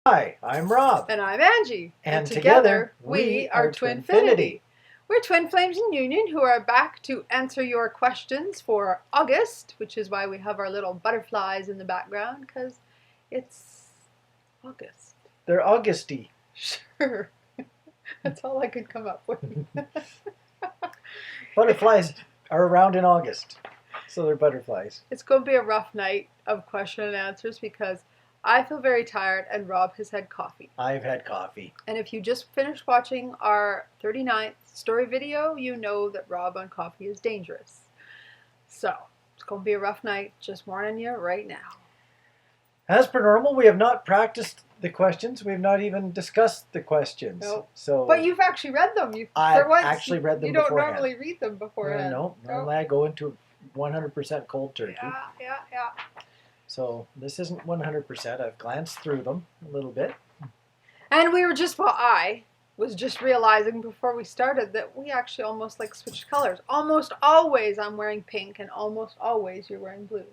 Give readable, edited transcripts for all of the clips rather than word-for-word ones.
Hi, I'm Rob. And I'm Angie. And together we are TwinFinity. We're twin flames in union who are back to answer your questions for August, which is why we have our little butterflies in the background, because it's August. They're Augusty. Sure. That's all I could come up with. Butterflies are around in August, so they're butterflies. It's going to be a rough night of question and answers because I feel very tired and Rob has had coffee. I've had coffee. And if you just finished watching our 39th story video, you know that Rob on coffee is dangerous. So, it's going to be a rough night. Just warning you right now. As per normal, we have not practiced the questions. We have not even discussed the questions. Nope. So, but you've actually read them. I've actually read them beforehand. You don't normally read them beforehand. No, normally I go into 100% cold turkey. Yeah. So this isn't 100%. I've glanced through them a little bit. And I was just realizing before we started that we actually almost switched colors. Almost always I'm wearing pink and almost always you're wearing blue.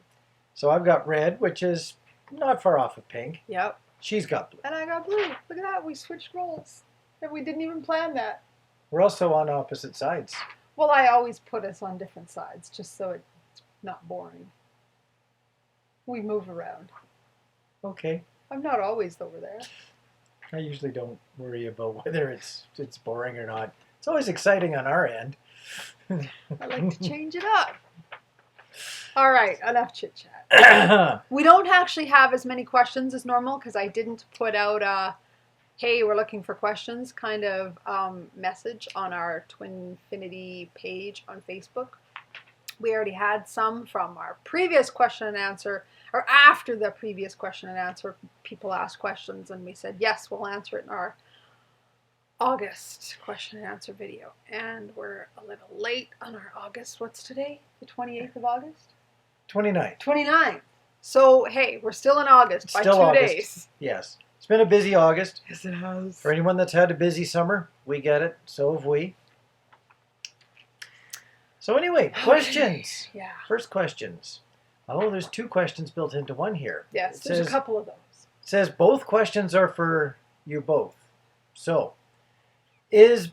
So I've got red, which is not far off of pink. Yep. She's got blue. And I got blue. Look at that. We switched roles. And we didn't even plan that. We're also on opposite sides. Well, I always put us on different sides just so it's not boring. We move around. Okay. I'm not always over there. I usually don't worry about whether it's boring or not. It's always exciting on our end. I like to change it up. All right, enough chit-chat. We don't actually have as many questions as normal because I didn't put out a, hey, we're looking for questions kind of message on our TwinFinity page on Facebook. We already had some from our previous question and answer, or after the previous question and answer, people asked questions and we said, yes, we'll answer it in our August question and answer video. And we're a little late on our August. What's today? The 28th of August? 29th. 29th. So, hey, we're still in August by still 2 August. days. Yes. It's been a busy August. Yes, it has. For anyone that's had a busy summer, we get it. So have we. So anyway, questions. Yeah. First questions. Oh, there's two questions built into one here. Yes, there's a couple of those. It says both questions are for you both. So, is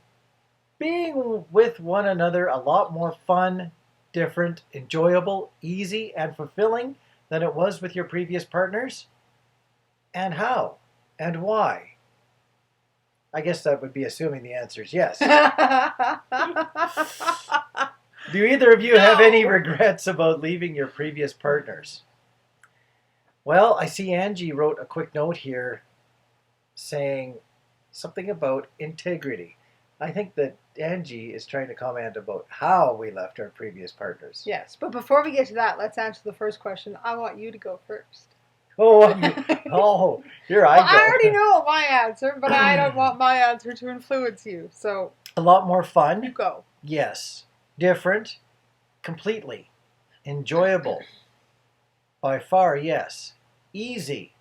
being with one another a lot more fun, different, enjoyable, easy, and fulfilling than it was with your previous partners? And how? And why? I guess that would be assuming the answer is yes. Do either of you have any regrets about leaving your previous partners? Well, I see Angie wrote a quick note here saying something about integrity. I think that Angie is trying to comment about how we left our previous partners. Yes, but before we get to that, let's answer the first question. I want you to go first. Oh, here I go. I already know my answer, but I don't want my answer to influence you. So a lot more fun. You go. Yes. Different. Completely. Enjoyable. By far, yes. Easy.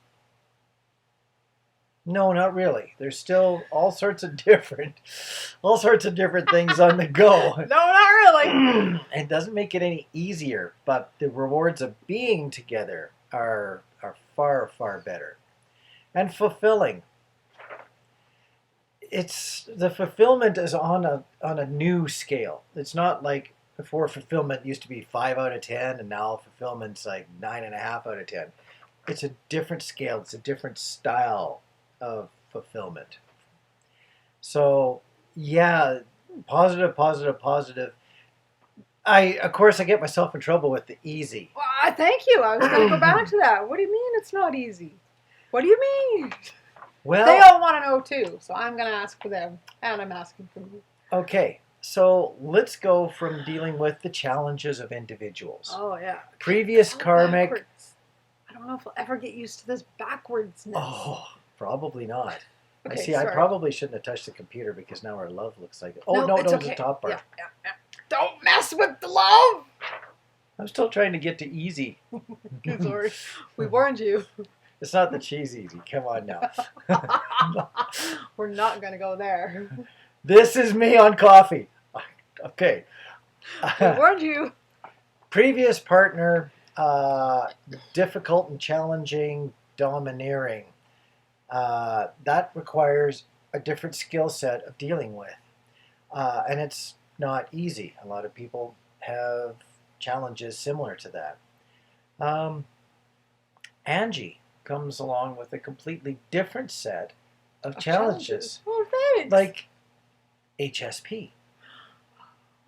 No, not really. There's still all sorts of different things on the go. No, not really. It doesn't make it any easier, but the rewards of being together are far, far better. And fulfilling. The fulfillment is on a new scale. It's not like before fulfillment used to be 5 out of 10 and now fulfillment's like 9.5 out of 10. It's a different scale. It's a different style of fulfillment. So yeah, positive. Of course I get myself in trouble with the easy. Well, thank you. I was going to go back to that. What do you mean it's not easy? What do you mean? Well, they all want to know too, so I'm going to ask for them, and I'm asking for you. Okay, so let's go from dealing with the challenges of individuals. Oh, yeah. Previous karmic. Backwards. I don't know if I'll ever get used to this backwardsness. Oh, probably not. Okay, I see, sorry. I probably shouldn't have touched the computer because now our love looks like it. Oh, no, it's it's okay. the top part. Yeah. Don't mess with the love! I'm still trying to get to easy. Sorry. We warned you. It's not the cheese easy. Come on now. We're not going to go there. This is me on coffee. Okay. We warned you. Previous partner, difficult and challenging, domineering. that requires a different skill set of dealing with. And it's not easy. A lot of people have challenges similar to that. Angie comes along with a completely different set of challenges. Oh, thanks. Like HSP.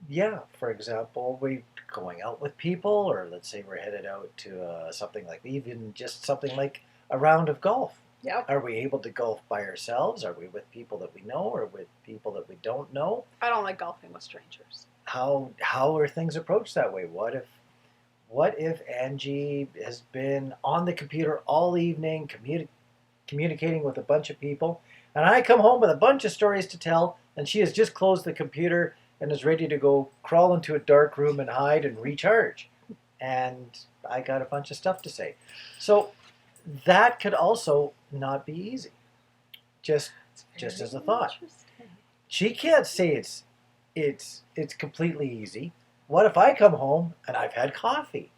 Yeah, for example, we're going out with people, or let's say we're headed out to something like, even just something like a round of golf. Yep. Are we able to golf by ourselves? Are we with people that we know, or with people that we don't know? I don't like golfing with strangers. How are things approached that way? What if Angie has been on the computer all evening communicating with a bunch of people, and I come home with a bunch of stories to tell, and she has just closed the computer and is ready to go crawl into a dark room and hide and recharge, and I got a bunch of stuff to say. So that could also not be easy. Just as a thought. She can't say it's completely easy. What if I come home and I've had coffee?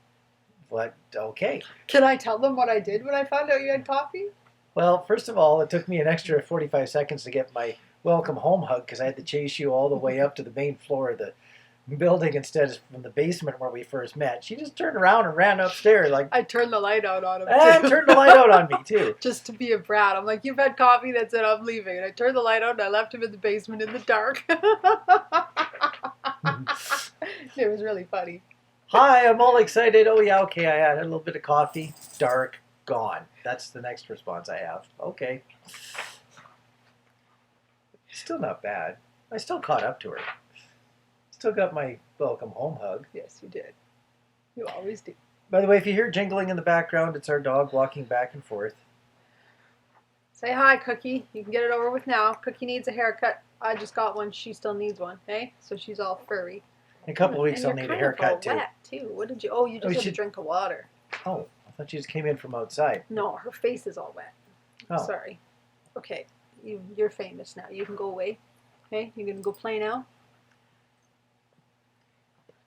What? Okay. Can I tell them what I did when I found out you had coffee? Well, first of all, it took me an extra 45 seconds to get my welcome home hug, because I had to chase you all the way up to the main floor of the building instead of from the basement where we first met. She just turned around and ran upstairs like... I turned the light out on him, and too. turned the light out on me, too. Just to be a brat. I'm like, you've had coffee, that's it, I'm leaving. And I turned the light out and I left him in the basement in the dark. It was really funny. Hi, I'm all excited. Oh, yeah, okay, I had a little bit of coffee. Dark, gone. That's the next response I have. Okay. Still not bad. I still caught up to her. Still got my welcome home hug. Yes, you did. You always do. By the way, if you hear jingling in the background, it's our dog walking back and forth. Say hi, Cookie. You can get it over with now. Cookie needs a haircut. I just got one. She still needs one. Hey, so she's all furry. In a couple of weeks, I'll need a haircut, too. Wet, too. What did you... Oh, you just had a drink of water. Oh, I thought you just came in from outside. No, her face is all wet. Oh. Sorry. Okay, you're famous now. You can go away. Okay, you can go play now.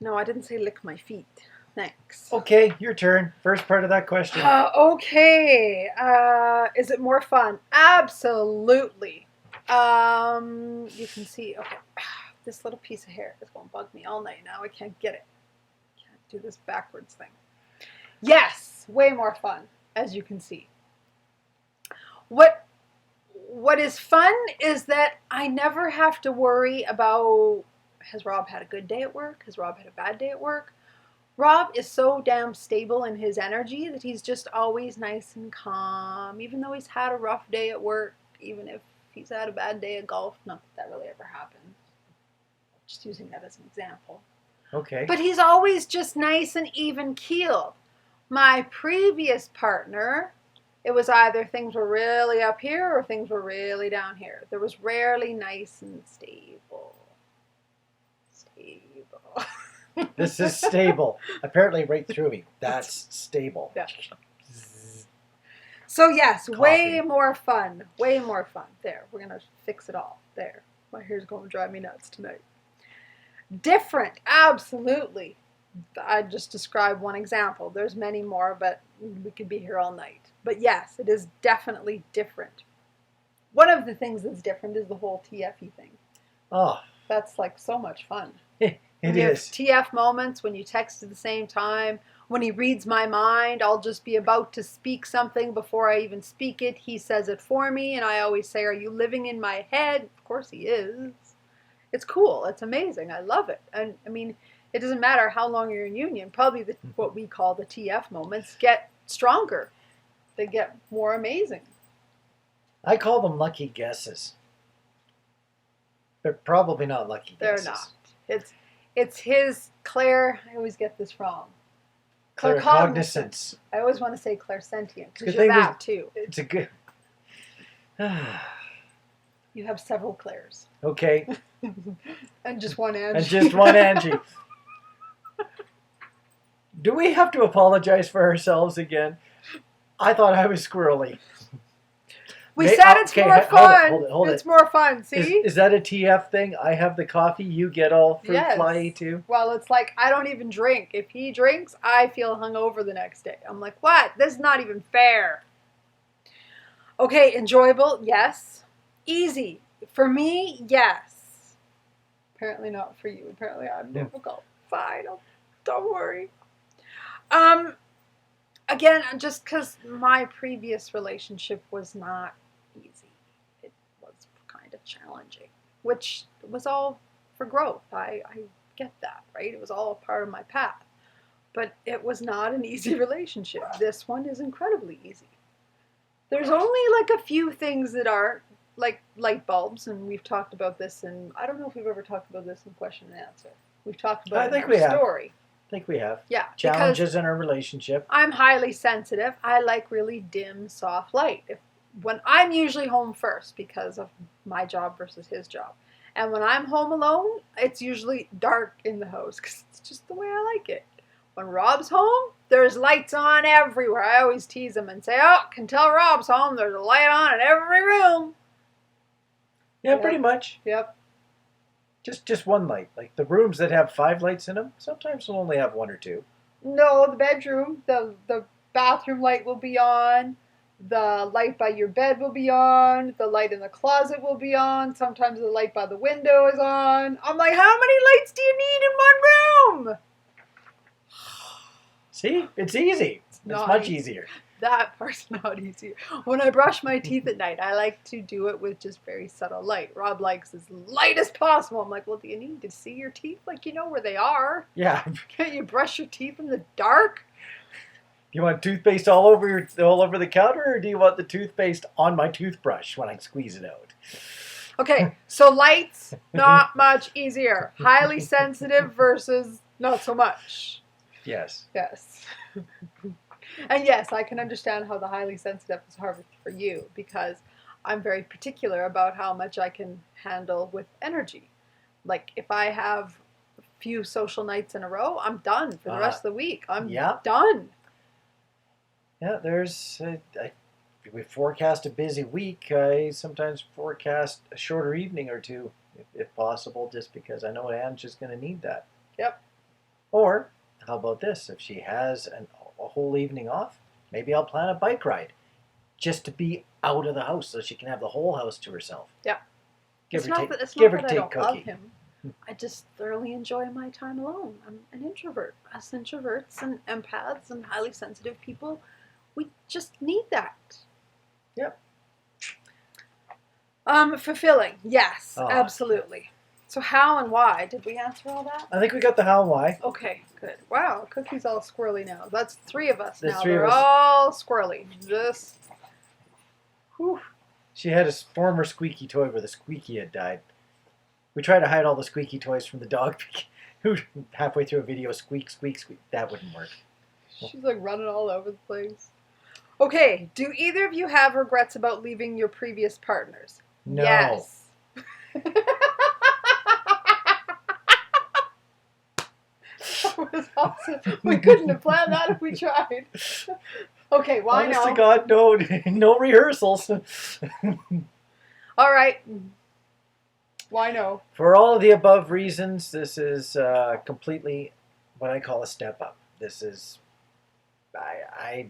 No, I didn't say lick my feet. Thanks. Okay, your turn. First part of that question. Okay. Is it more fun? Absolutely. You can see. Okay. This little piece of hair is going to bug me all night now. I can't get it. Can't do this backwards thing. Yes, way more fun, as you can see. What is fun is that I never have to worry about, has Rob had a good day at work? Has Rob had a bad day at work? Rob is so damn stable in his energy that he's just always nice and calm, even though he's had a rough day at work, even if he's had a bad day at golf. Not that really ever happens. Just using that as an example. Okay. But he's always just nice and even-keeled. My previous partner, it was either things were really up here or things were really down here. There was rarely nice and stable. Stable. This is stable. Apparently right through me. That's stable. Yeah. So yes, Coffee. way more fun. Way more fun. There, we're going to fix it all. There. My hair's going to drive me nuts tonight. Different, absolutely. I just described one example. There's many more, but we could be here all night. But yes, it is definitely different. One of the things that's different is the whole TFE thing. Oh. That's like so much fun. It is. TF moments when you text at the same time. When he reads my mind, I'll just be about to speak something before I even speak it. He says it for me, and I always say, "Are you living in my head?" Of course he is. It's cool. It's amazing. I love it. And I mean, it doesn't matter how long you're in union. Probably what we call the TF moments get stronger. They get more amazing. I call them lucky guesses. They're probably not lucky guesses. They're not. It's his Claire. I always get this wrong. Claircognizance. I always want to say clairsentient because you're that too. It's a good. You have several Claires. Okay. And just one Angie. And just one Angie. Do we have to apologize for ourselves again? I thought I was squirrely. We said it's more fun. Hold it. It's more fun, see? Is that a TF thing? I have the coffee, you get all fruit fly too? Well, it's like I don't even drink. If he drinks, I feel hungover the next day. I'm like, what? This is not even fair. Okay, enjoyable, yes. Easy. For me, yes. Apparently not for you. Apparently I'm difficult. Fine, don't worry. Again, just because my previous relationship was not easy. It was kind of challenging, which was all for growth. I get that, right? It was all a part of my path. But it was not an easy relationship. This one is incredibly easy. There's only like a few things that are like light bulbs, and we've talked about this, and I don't know if we've ever talked about this in question and answer. We've talked about it in our story. I think we have. Yeah. Challenges in our relationship. I'm highly sensitive. I like really dim, soft light. When I'm usually home first because of my job versus his job. And when I'm home alone, it's usually dark in the house because it's just the way I like it. When Rob's home, there's lights on everywhere. I always tease him and say, oh, can tell Rob's home. There's a light on in every room. Yeah, pretty much. Yep. Just one light. Like the rooms that have 5 lights in them, sometimes they'll only have 1 or 2. No, the bedroom, the bathroom light will be on. The light by your bed will be on. The light in the closet will be on. Sometimes the light by the window is on. I'm like, how many lights do you need in one room? See? It's easy. It's much easier. That part's not easier. When I brush my teeth at night, I like to do it with just very subtle light. Rob likes as light as possible. I'm like, well, do you need to see your teeth? Like, you know where they are. Yeah. Can't you brush your teeth in the dark? Do you want toothpaste all over the counter, or do you want the toothpaste on my toothbrush when I squeeze it out? Okay, so lights, not much easier. Highly sensitive versus not so much. Yes. Yes. And yes, I can understand how the highly sensitive is hard for you because I'm very particular about how much I can handle with energy. Like if I have a few social nights in a row, I'm done for the rest of the week. I'm done. Yeah, we forecast a busy week. I sometimes forecast a shorter evening or two, if possible, just because I know Anne's just going to need that. Yep. Or, how about this? If she has a whole evening off, maybe I'll plan a bike ride just to be out of the house so she can have the whole house to herself. Yeah. Give it's her not that I don't Cookie. love him. I just thoroughly enjoy my time alone. I'm an introvert. Us introverts and empaths and highly sensitive people, we just need that. Yep. Fulfilling. Yes, absolutely. So how and why? Did we answer all that? I think we got the how and why. Okay, good. Wow, Cookie's all squirrely now. That's 3 of us now. They're all squirrely. Just, whew. She had a former squeaky toy where the squeaky had died. We tried to hide all the squeaky toys from the dog who halfway through a video squeak, squeak, squeak. That wouldn't work. She's like running all over the place. Okay, do either of you have regrets about leaving your previous partners? No. Yes. That was awesome. We couldn't have planned that if we tried. Okay, why Honest no? to God, no rehearsals. All right. Why no? For all of the above reasons, this is completely what I call a step up. This is, I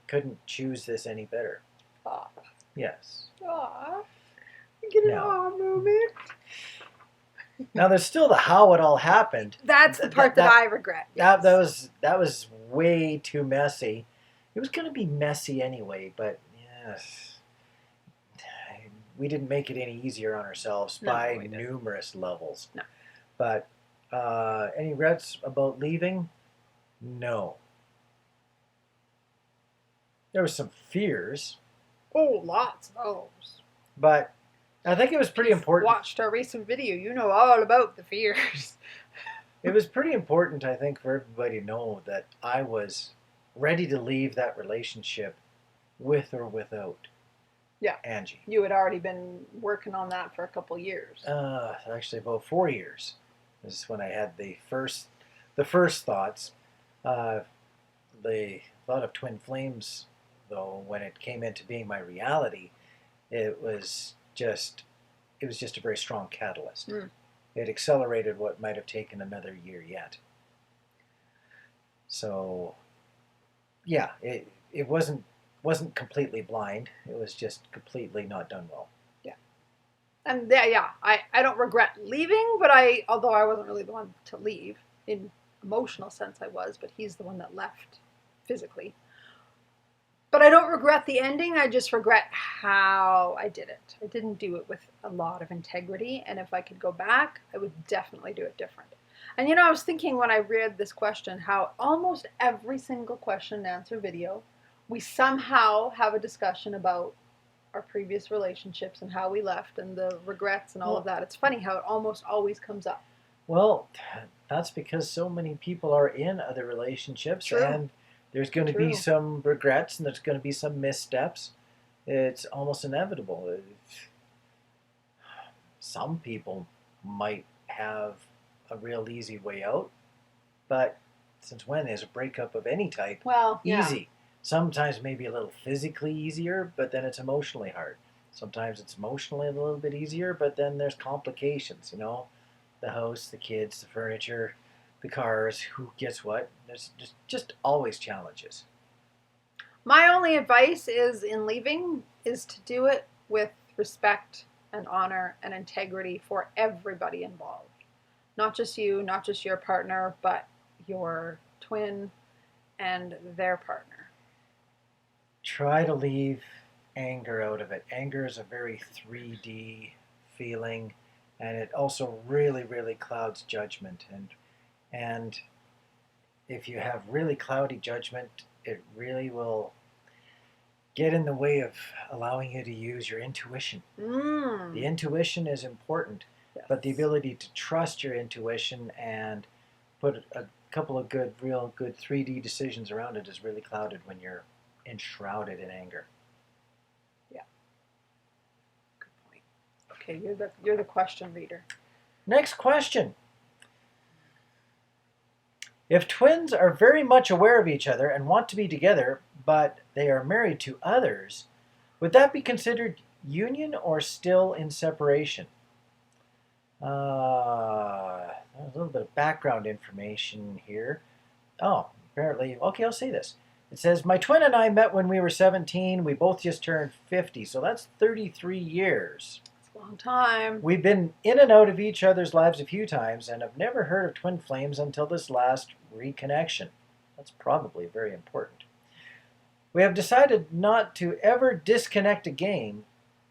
couldn't choose this any better. Aw. Yes. Aw. Get an aw moment. Now there's still the how it all happened. That's the part that I regret. Yes. That was way too messy. It was going to be messy anyway, but yes, we didn't make it any easier on ourselves by numerous levels. No. But any regrets about leaving? No. There were some fears. Oh, lots of those. But I think it was pretty important. Watched our recent video. You know all about the fears. It was pretty important, I think, for everybody to know that I was ready to leave that relationship with or without Angie. You had already been working on that for a couple years. Actually, about 4 years. This is when I had the first thoughts. The thought of twin flames, though, when it came into being my reality, it was just a very strong catalyst. It accelerated what might have taken another year yet. So, yeah, it wasn't wasn't completely blind. It was just completely not done well. And I don't regret leaving, but although I wasn't really the one to leave, in emotional sense I was, but he's the one that left physically. But I don't regret the ending, I just regret how I did it. I didn't do it with a lot of integrity, and if I could go back, I would definitely do it different. And I was thinking when I read this question, how almost every single question and answer video, we somehow have a discussion about our previous relationships and how we left and the regrets and all of that. It's funny how it almost always comes up. Well, that's because so many people are in other relationships. True. And there's going to be some regrets and there's going to be some missteps. It's almost inevitable. Some people might have a real easy way out, but since when is a breakup of any type easy? Sometimes maybe a little physically easier, but then it's emotionally hard. Sometimes it's emotionally a little bit easier, but then there's complications, the house, the kids, the furniture, the cars, who gets what. There's just always challenges. My only advice is in leaving is to do it with respect and honor and integrity for everybody involved. Not just you, not just your partner, but your twin and their partner. Try to leave anger out of it. Anger is a very 3D feeling, and it also really, really clouds judgment. And if you have really cloudy judgment, it really will get in the way of allowing you to use your intuition. The intuition is important, but the ability to trust your intuition and put a couple of real good 3D decisions around it is really clouded when you're enshrouded in anger. Yeah. Good point. Okay, you're the question reader. Next question. If twins are very much aware of each other and want to be together, but they are married to others, would that be considered union or still in separation? A little bit of background information here. Oh, apparently, okay, I'll say this. It says, my twin and I met when we were 17. We both just turned 50, so that's 33 years. That's a long time. We've been in and out of each other's lives a few times and have never heard of twin flames until this last reconnection. That's probably very important. We have decided not to ever disconnect again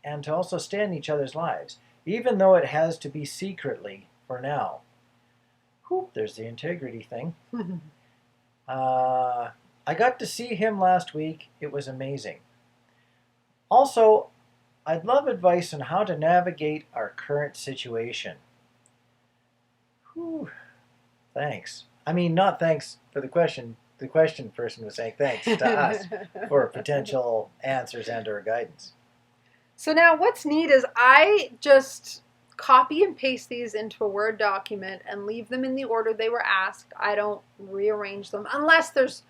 and to also stay in each other's lives, even though it has to be secretly for now. Whew, there's the integrity thing. I got to see him last week. It was amazing. Also, I'd love advice on how to navigate our current situation. Whew. Thanks. I mean, not thanks for the question. The question person was saying thanks to us for potential answers and or guidance. So now what's neat is I just copy and paste these into a Word document and leave them in the order they were asked. I don't rearrange them unless there's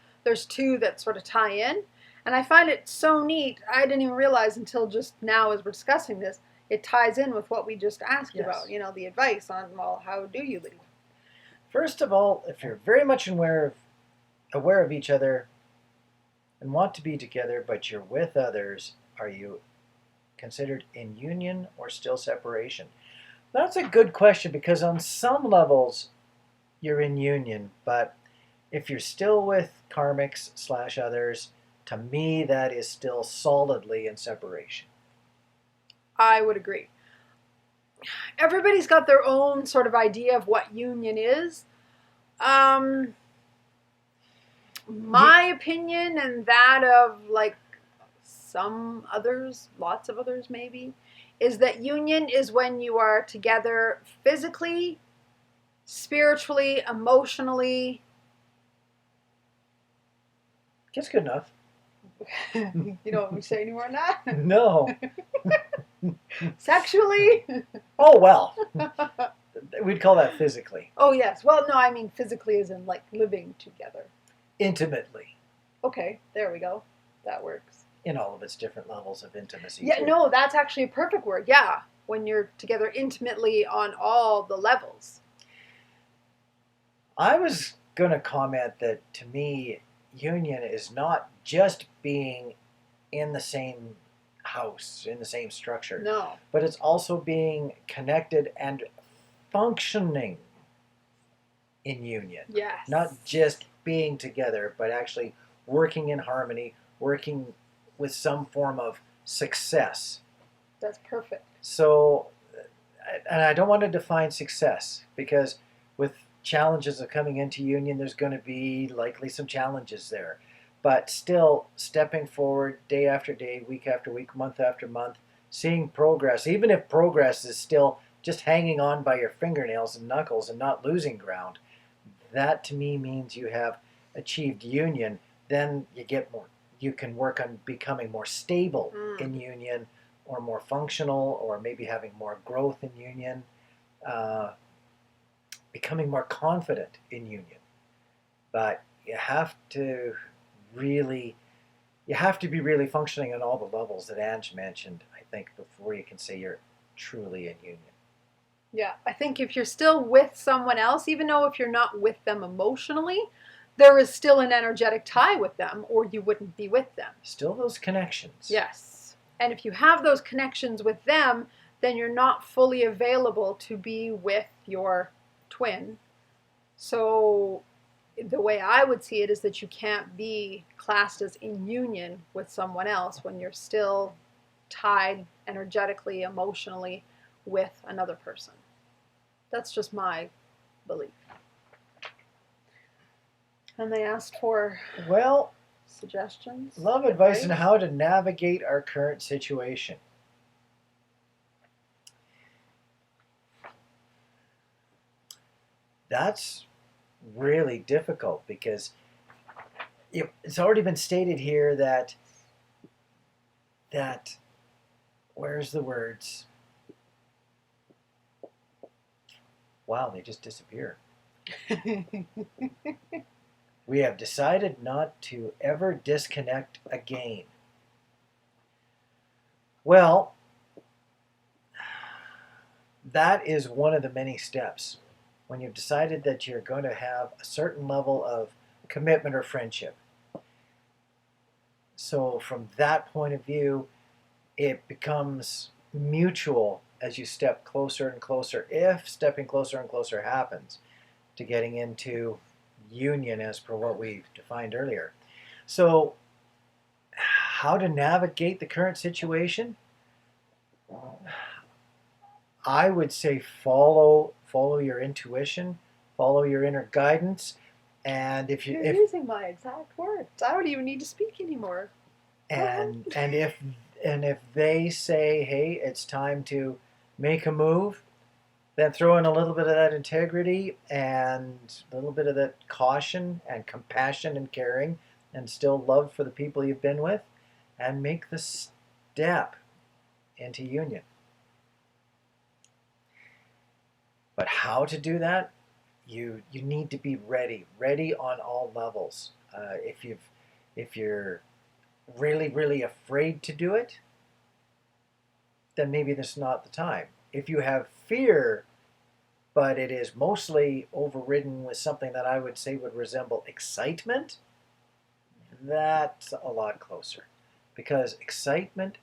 two that sort of tie in. And I find it so neat. I didn't even realize until just now as we're discussing this, it ties in with what we just asked about, the advice on, well, how do you leave? First of all, if you're very much aware of each other and want to be together, but you're with others, are you considered in union or still separation? That's a good question because on some levels you're in union, but if you're still with karmics / others, to me that is still solidly in separation. I would agree. Everybody's got their own sort of idea of what union is. My opinion and that of like some others, lots of others maybe, is that union is when you are together physically, spiritually, emotionally. That's good enough. You don't want me to say any more than that? No. Sexually? Oh, well. We'd call that physically. Oh, yes. Well, no, I mean physically as in like living together. Intimately. Okay, there we go. That works. In all of its different levels of intimacy. Yeah, no, that's actually a perfect word. Yeah, when you're together intimately on all the levels. I was going to comment that to me, union is not just being in the same house, in the same structure. No. But it's also being connected and functioning in union. Yes. Not just being together, but actually working in harmony, working with some form of success. That's perfect. So, and I don't want to define success, because with challenges of coming into union, there's going to be likely some challenges there. But still, stepping forward day after day, week after week, month after month, seeing progress, even if progress is still just hanging on by your fingernails and knuckles and not losing ground, that to me means you have achieved union. Then you can work on becoming more stable in union, or more functional, or maybe having more growth in union, becoming more confident in union. But you have to be really functioning on all the levels that Ange mentioned, I think, before you can say you're truly in union. Yeah, I think if you're still with someone else, even though if you're not with them emotionally, there is still an energetic tie with them, or you wouldn't be with them. Still those connections. Yes. And if you have those connections with them, then you're not fully available to be with your twin. So the way I would see it is that you can't be classed as in union with someone else when you're still tied energetically, emotionally with another person. That's just my belief. And they asked for suggestions. Love advice on how to navigate our current situation. That's really difficult, because it's already been stated here that where's the words? Wow, they just disappear. We have decided not to ever disconnect again. Well, that is one of the many steps. When you've decided that you're going to have a certain level of commitment or friendship. So from that point of view, it becomes mutual as you step closer and closer, if stepping closer and closer happens, to getting into union as per what we defined earlier. So how to navigate the current situation? I would say follow your intuition, follow your inner guidance, and if you're using my exact words, I don't even need to speak anymore. And if they say, hey, it's time to make a move, then throw in a little bit of that integrity and a little bit of that caution and compassion and caring and still love for the people you've been with, and make the step into union. But how to do that? You need to be ready on all levels. If you're really afraid to do it, then maybe this is not the time. If you have fear, but it is mostly overridden with something that I would say would resemble excitement, that's a lot closer, because excitement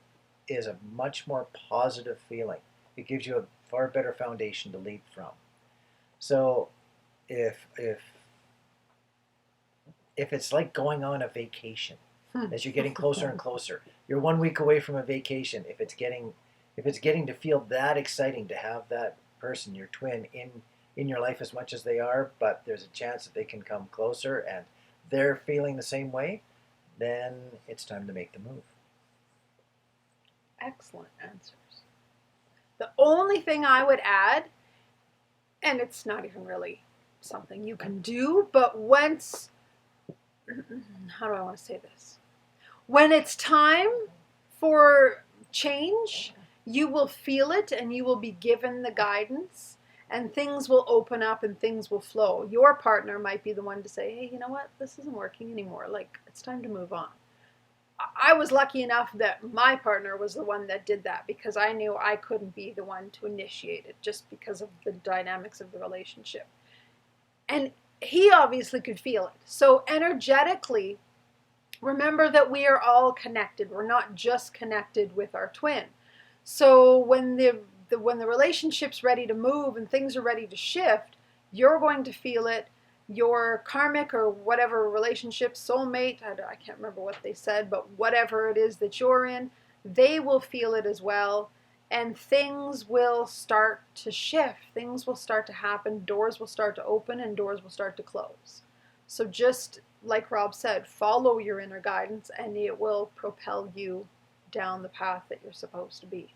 is a much more positive feeling. It gives you a far better foundation to lead from. So if it's like going on a vacation, as you're getting closer and closer, you're 1 week away from a vacation. If it's getting to feel that exciting to have that person, your twin, in your life as much as they are, but there's a chance that they can come closer and they're feeling the same way, then it's time to make the move. Excellent answers. The only thing I would add, and it's not even really something you can do, but how do I want to say this? When it's time for change, you will feel it and you will be given the guidance, and things will open up and things will flow. Your partner might be the one to say, hey, you know what? This isn't working anymore. Like, it's time to move on. I was lucky enough that my partner was the one that did that, because I knew I couldn't be the one to initiate it just because of the dynamics of the relationship. And he obviously could feel it. So energetically, Remember that we are all connected. We're not just connected with our twin. So when the relationship's ready to move and things are ready to shift, you're going to feel it. Your karmic or whatever relationship, soulmate, I can't remember what they said, but whatever it is that you're in, they will feel it as well. And things will start to shift. Things will start to happen. Doors will start to open and doors will start to close. So just like Rob said, follow your inner guidance and it will propel you down the path that you're supposed to be.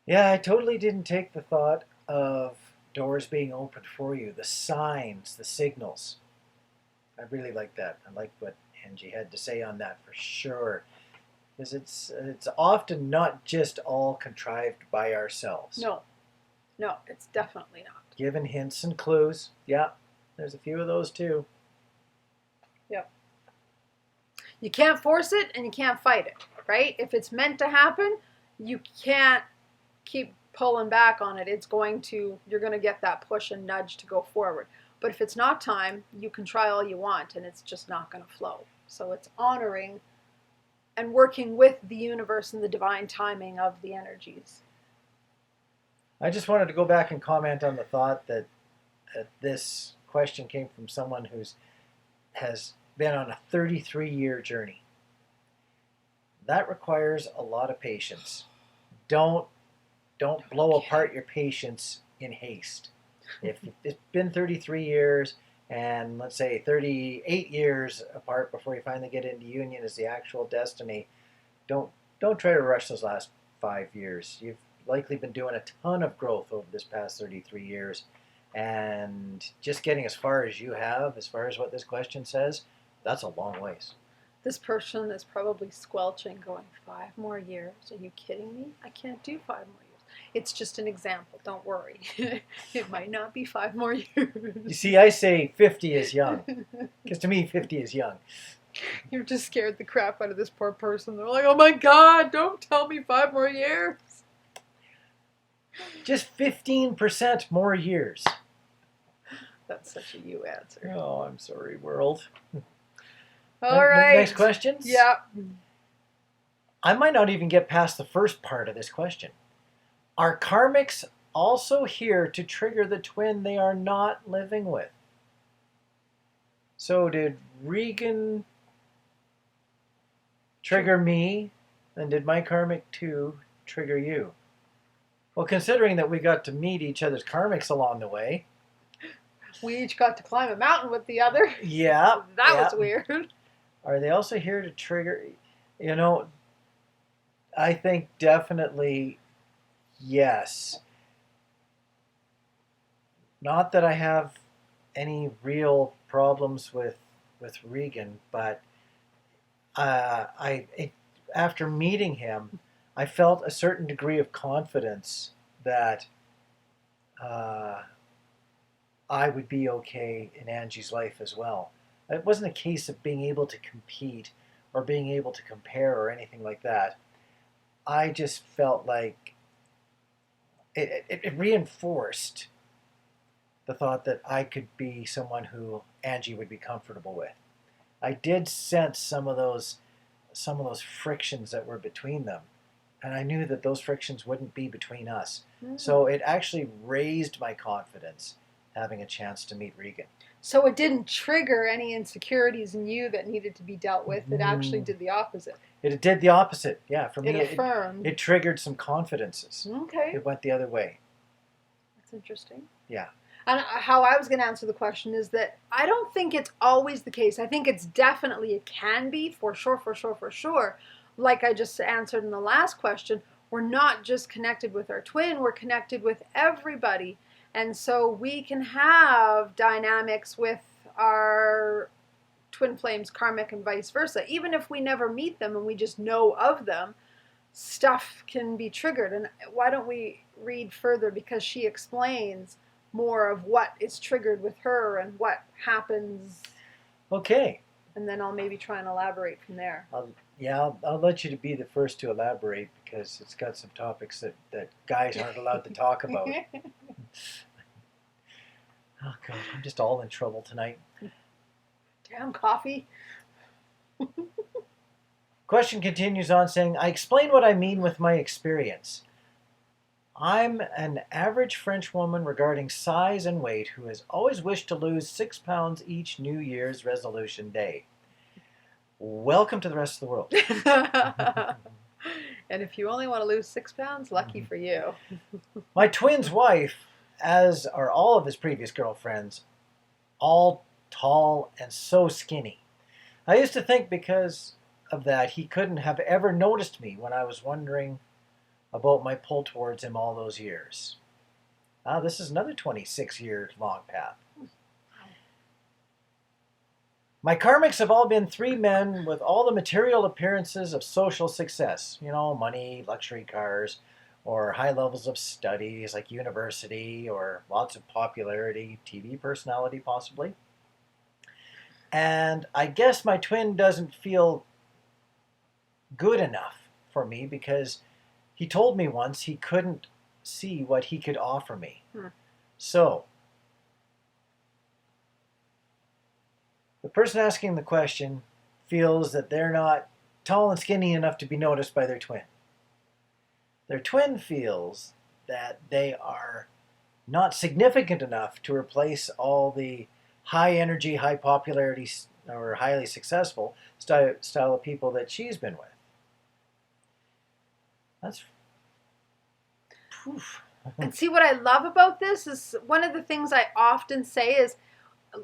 Yeah, I totally didn't take the thought of doors being opened for you, the signs, the signals. I really like that. I like what Angie had to say on that for sure. Because it's often not just all contrived by ourselves. No, it's definitely not. Given hints and clues. Yeah, there's a few of those too. Yep. You can't force it and you can't fight it, right? If it's meant to happen, you can't keep pulling back on it. You're going to get that push and nudge to go forward. But if it's not time, you can try all you want and it's just not going to flow. So it's honoring and working with the universe and the divine timing of the energies. I just wanted to go back and comment on the thought that this question came from someone has been on a 33-year journey. That requires a lot of patience. Don't blow apart your patience in haste. If it's been 33 years and let's say 38 years apart before you finally get into union is the actual destiny, don't try to rush those last 5 years. You've likely been doing a ton of growth over this past 33 years, and just getting as far as you have, as far as what this question says, that's a long ways. This person is probably squelching, going, 5 more years? Are you kidding me? I can't do 5 more years. It's just an example. Don't worry. It might not be 5 more years. You see, I say 50 is young. Because to me, 50 is young. You've just scared the crap out of this poor person. They're like, oh my God, don't tell me 5 more years. Just 15% more years. That's such a you answer. Oh, I'm sorry, world. All right. Next questions? Yeah. I might not even get past the first part of this question. Are karmics also here to trigger the twin they are not living with? So did Regan trigger me, and did my karmic too trigger you? Well, considering that we got to meet each other's karmics along the way. We each got to climb a mountain with the other. Yeah. That was weird. Are they also here to trigger? You know, I think definitely yes. Not that I have any real problems with Regan, but after meeting him, I felt a certain degree of confidence that I would be okay in Angie's life as well. It wasn't a case of being able to compete or being able to compare or anything like that. I just felt like it reinforced the thought that I could be someone who Angie would be comfortable with. I did sense some of those frictions that were between them, and I knew that those frictions wouldn't be between us. Mm-hmm. So it actually raised my confidence having a chance to meet Regan. So it didn't trigger any insecurities in you that needed to be dealt with. It actually did the opposite. It did the opposite. Yeah, for me, it affirmed. It triggered some confidences. Okay. It went the other way. That's interesting. Yeah. And how I was going to answer the question is that I don't think it's always the case. I think it's definitely, it can be, for sure. Like I just answered in the last question, we're not just connected with our twin, we're connected with everybody. And so we can have dynamics with our twin flames, karmic, and vice versa. Even if we never meet them and we just know of them, stuff can be triggered. And why don't we read further, because she explains more of what is triggered with her and what happens. Okay. And then I'll maybe try and elaborate from there. I'll let you to be the first to elaborate, because it's got some topics that guys aren't allowed to talk about. Oh God, I'm just all in trouble tonight. Damn coffee. Question continues on saying, I explain what I mean with my experience. I'm an average French woman regarding size and weight who has always wished to lose 6 pounds each New Year's resolution day. Welcome to the rest of the world. And if you only want to lose 6 pounds, lucky for you. My twin's wife, as are all of his previous girlfriends, all tall and so skinny. I used to think because of that he couldn't have ever noticed me when I was wondering about my pull towards him all those years. This is another 26-year long path. My karmics have all been 3 men with all the material appearances of social success. You know, money, luxury cars, or high levels of studies like university, or lots of popularity, TV personality possibly. And I guess my twin doesn't feel good enough for me because he told me once he couldn't see what he could offer me. So, the person asking the question feels that they're not tall and skinny enough to be noticed by their twin. Their twin feels that they are not significant enough to replace all the high energy, high popularity, or highly successful style of people that she's been with. That's... Poof. And see, what I love about this is one of the things I often say is,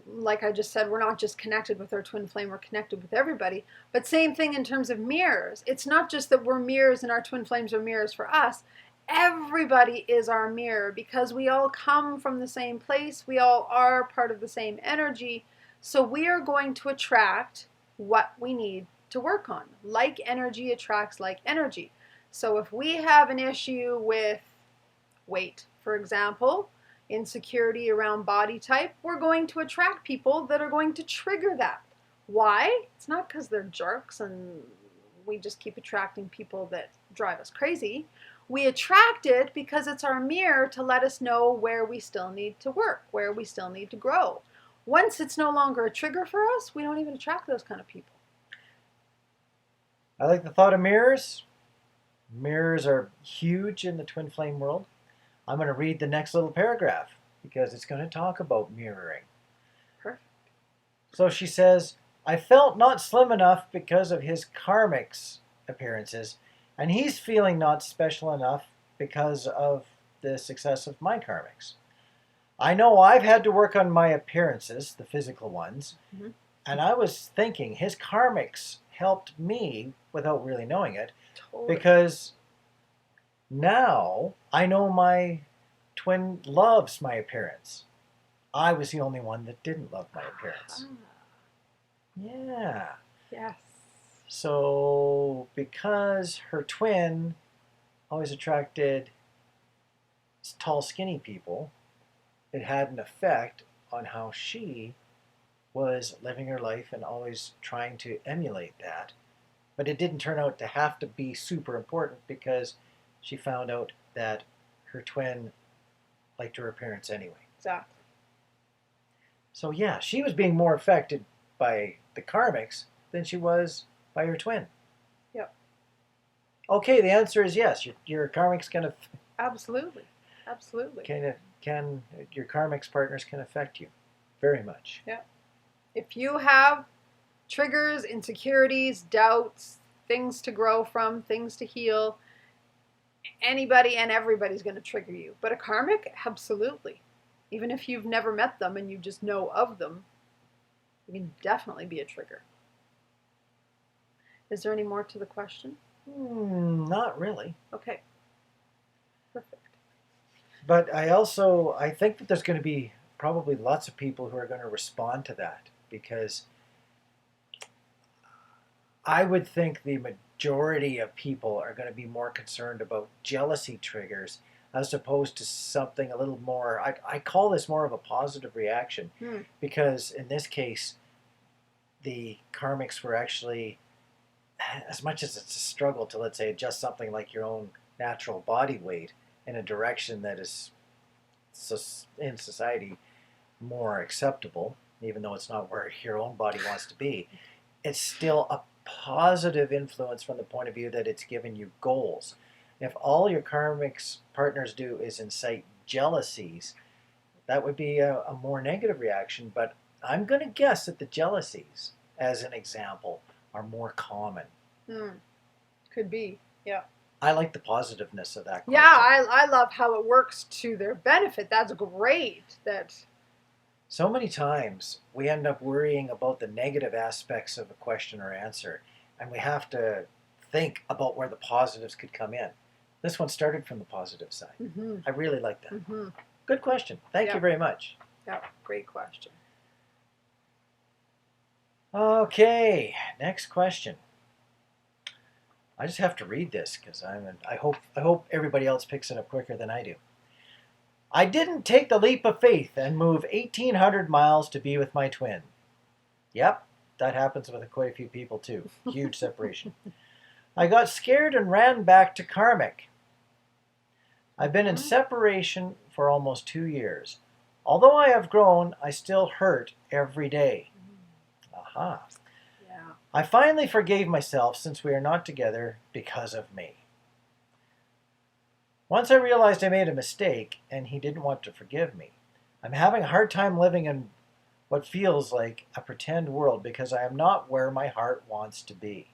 like I just said, we're not just connected with our twin flame, we're connected with everybody. But same thing in terms of mirrors. It's not just that we're mirrors and our twin flames are mirrors for us. Everybody is our mirror because we all come from the same place. We all are part of the same energy. So we are going to attract what we need to work on. Like energy attracts like energy. So if we have an issue with weight, for example, insecurity around body type, we're going to attract people that are going to trigger that. Why? It's not because they're jerks and we just keep attracting people that drive us crazy. We attract it because it's our mirror to let us know where we still need to work, where we still need to grow. Once it's no longer a trigger for us, we don't even attract those kind of people. I like the thought of mirrors. Mirrors are huge in the twin flame world. I'm going to read the next little paragraph because it's going to talk about mirroring. Perfect. So she says, I felt not slim enough because of his karmic's appearances, and he's feeling not special enough because of the success of my karmics. I know I've had to work on my appearances, the physical ones, and I was thinking his karmics helped me without really knowing it, because now I know my twin loves my appearance. I was the only one that didn't love my appearance. Yeah. Yes. So because her twin always attracted tall, skinny people, it had an effect on how she was living her life and always trying to emulate that. But it didn't turn out to have to be super important because she found out that her twin liked her appearance anyway. Exactly. So yeah, she was being more affected by the karmics than she was by her twin. Yep. Okay, the answer is yes. Your karmics can Absolutely. Absolutely. Your karmics partners can affect you very much. Yeah. If you have triggers, insecurities, doubts, things to grow from, things to heal, anybody and everybody's going to trigger you. But a karmic, absolutely. Even if you've never met them and you just know of them, it can definitely be a trigger. Is there any more to the question? Not really. Okay. Perfect. But I think that there's going to be probably lots of people who are going to respond to that, because I would think the majority of people are going to be more concerned about jealousy triggers as opposed to something a little more, I call this more of a positive reaction, because in this case, the karmics were actually, as much as it's a struggle to, let's say, adjust something like your own natural body weight in a direction that is in society more acceptable, even though it's not where your own body wants to be, it's still a positive influence from the point of view that it's given you goals. If all your karmic partners do is incite jealousies, that would be a more negative reaction. But I'm going to guess that the jealousies, as an example, are more common. Could be, yeah. I like the positiveness of that question. Yeah, I love how it works to their benefit. That's great. So many times we end up worrying about the negative aspects of a question or answer, and we have to think about where the positives could come in. This one started from the positive side. Mm-hmm. I really like that. Mm-hmm. Good question. Thank you very much. Yeah, great question. Okay, next question. I just have to read this because I hope everybody else picks it up quicker than I do. I didn't take the leap of faith and move 1,800 miles to be with my twin. Yep, that happens with quite a few people too. Huge separation. I got scared and ran back to Karmic. I've been in separation for almost 2 years. Although I have grown, I still hurt every day. Aha. Yeah. I finally forgave myself since we are not together because of me. Once I realized I made a mistake and he didn't want to forgive me. I'm having a hard time living in what feels like a pretend world because I am not where my heart wants to be.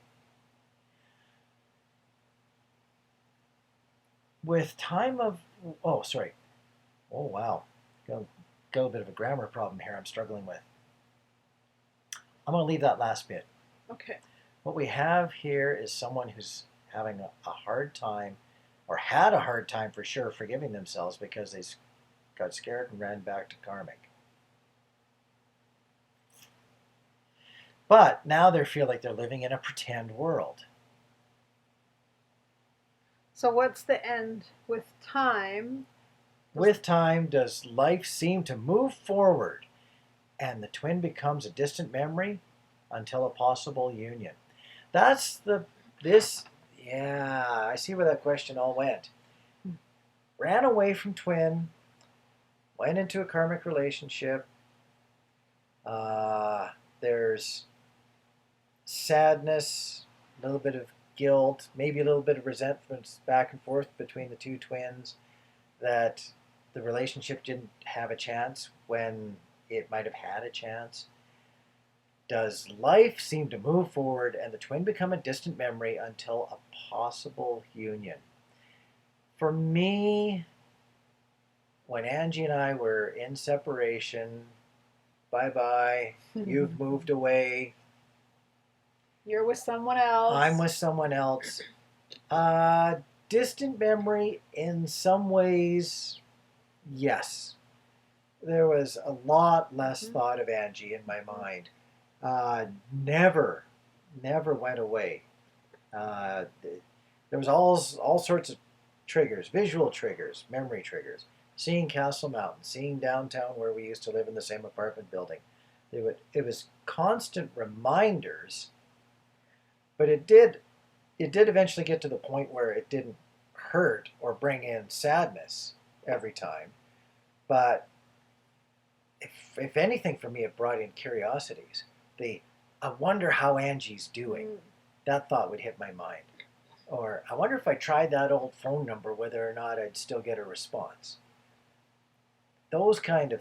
With time of... Oh, sorry. Oh, wow. Got a bit of a grammar problem here I'm struggling with. I'm going to leave that last bit. Okay. What we have here is someone who's having a hard time, or had a hard time for sure, forgiving themselves because they got scared and ran back to Karmic. But now they feel like they're living in a pretend world. So what's the end? With time? With time, does life seem to move forward and the twin becomes a distant memory until a possible union? That's yeah, I see where that question all went. Ran away from twin, went into a karmic relationship. There's sadness, a little bit of guilt, maybe a little bit of resentment back and forth between the two twins that the relationship didn't have a chance when it might have had a chance. Does life seem to move forward and the twin become a distant memory until a possible union? For me, when Angie and I were in separation, bye-bye, you've moved away. You're with someone else. I'm with someone else. Distant memory in some ways, yes. There was a lot less thought of Angie in my mind. Never went away. There was all sorts of triggers, visual triggers, memory triggers. Seeing Castle Mountain, seeing downtown where we used to live in the same apartment building. It was constant reminders, but it did eventually get to the point where it didn't hurt or bring in sadness every time. But if anything for me, it brought in curiosities. I wonder how Angie's doing. That thought would hit my mind. Or I wonder if I tried that old phone number, whether or not I'd still get a response. Those kind of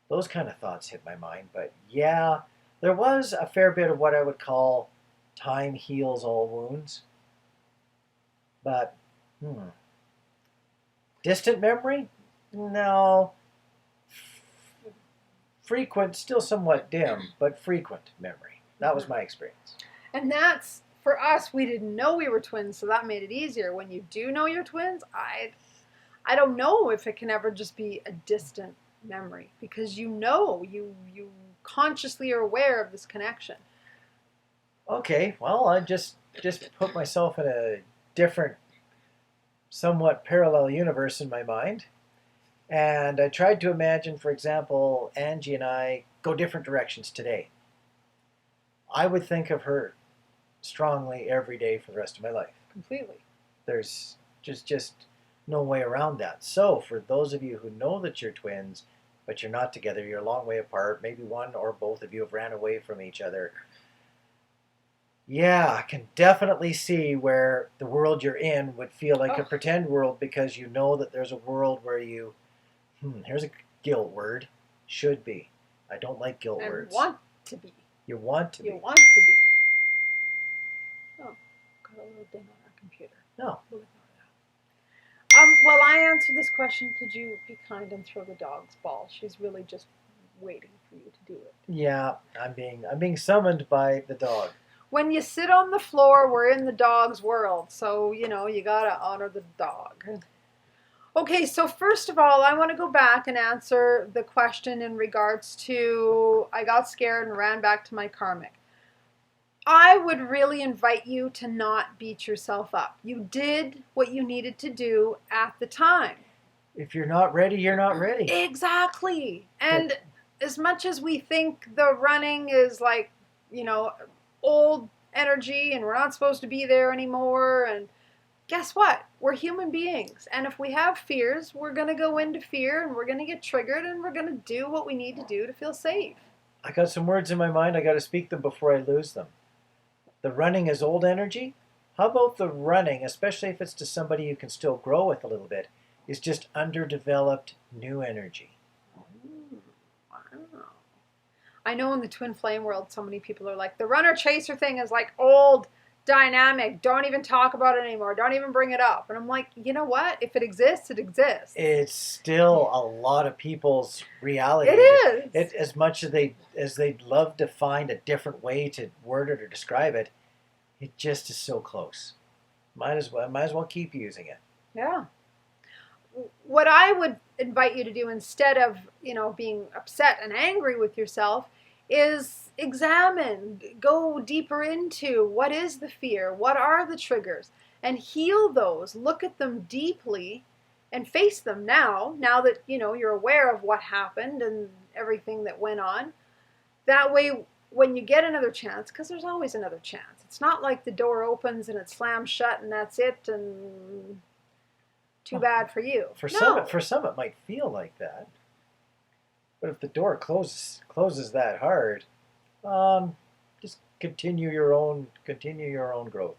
thoughts hit my mind. But yeah, there was a fair bit of what I would call time heals all wounds. But distant memory? No. Frequent, still somewhat dim, but frequent memory. That was my experience. And that's, for us, we didn't know we were twins, so that made it easier. When you do know you're twins, I don't know if it can ever just be a distant memory, because you consciously are aware of this connection. Okay, well, I just put myself in a different, somewhat parallel universe in my mind. And I tried to imagine, for example, Angie and I go different directions today. I would think of her strongly every day for the rest of my life. Completely. There's just no way around that. So for those of you who know that you're twins, but you're not together, you're a long way apart, maybe one or both of you have ran away from each other, Yeah, I can definitely see where the world you're in would feel like a Oh, pretend world because you know that there's a world where you, here's a guilt word, should be. I don't like guilt and words. want to be. You want to You be. want to be. Oh, got a little ding on our computer. No. We'll ignore that. While I answer this question, could you be kind and throw the dog's ball? She's really just waiting for you to do it. Yeah, I'm being summoned by the dog. When you sit on the floor, we're in the dog's world, so you gotta honor the dog. Okay, so first of all, I want to go back and answer the question in regards to I got scared and ran back to my karmic. I would really invite you to not beat yourself up. You did what you needed to do at the time. If you're not ready, you're not ready. Exactly. And as much as we think the running is like, old energy and we're not supposed to be there anymore, and guess what? We're human beings. And if we have fears, we're going to go into fear and we're going to get triggered and we're going to do what we need to do to feel safe. I got some words in my mind. I got to speak them before I lose them. The running is old energy. How about the running, especially if it's to somebody you can still grow with a little bit, is just underdeveloped new energy? Wow. I know in the twin flame world, so many people are like, the runner chaser thing is like old, dynamic. Don't even talk about it anymore. Don't even bring it up. And I'm like, you know what? If it exists, it exists. It's still a lot of people's reality. It is. As much as they'd love to find a different way to word it or describe it, it just is so close. Might as well keep using it. Yeah. What I would invite you to do instead of, being upset and angry with yourself is examine, go deeper into what is the fear, what are the triggers, and heal those. Look at them deeply and face them now that, you're aware of what happened and everything that went on. That way, when you get another chance, because there's always another chance. It's not like the door opens and it slams shut and that's it and too bad for you. For some, it might feel like that. But if the door closes that hard, just continue your own growth.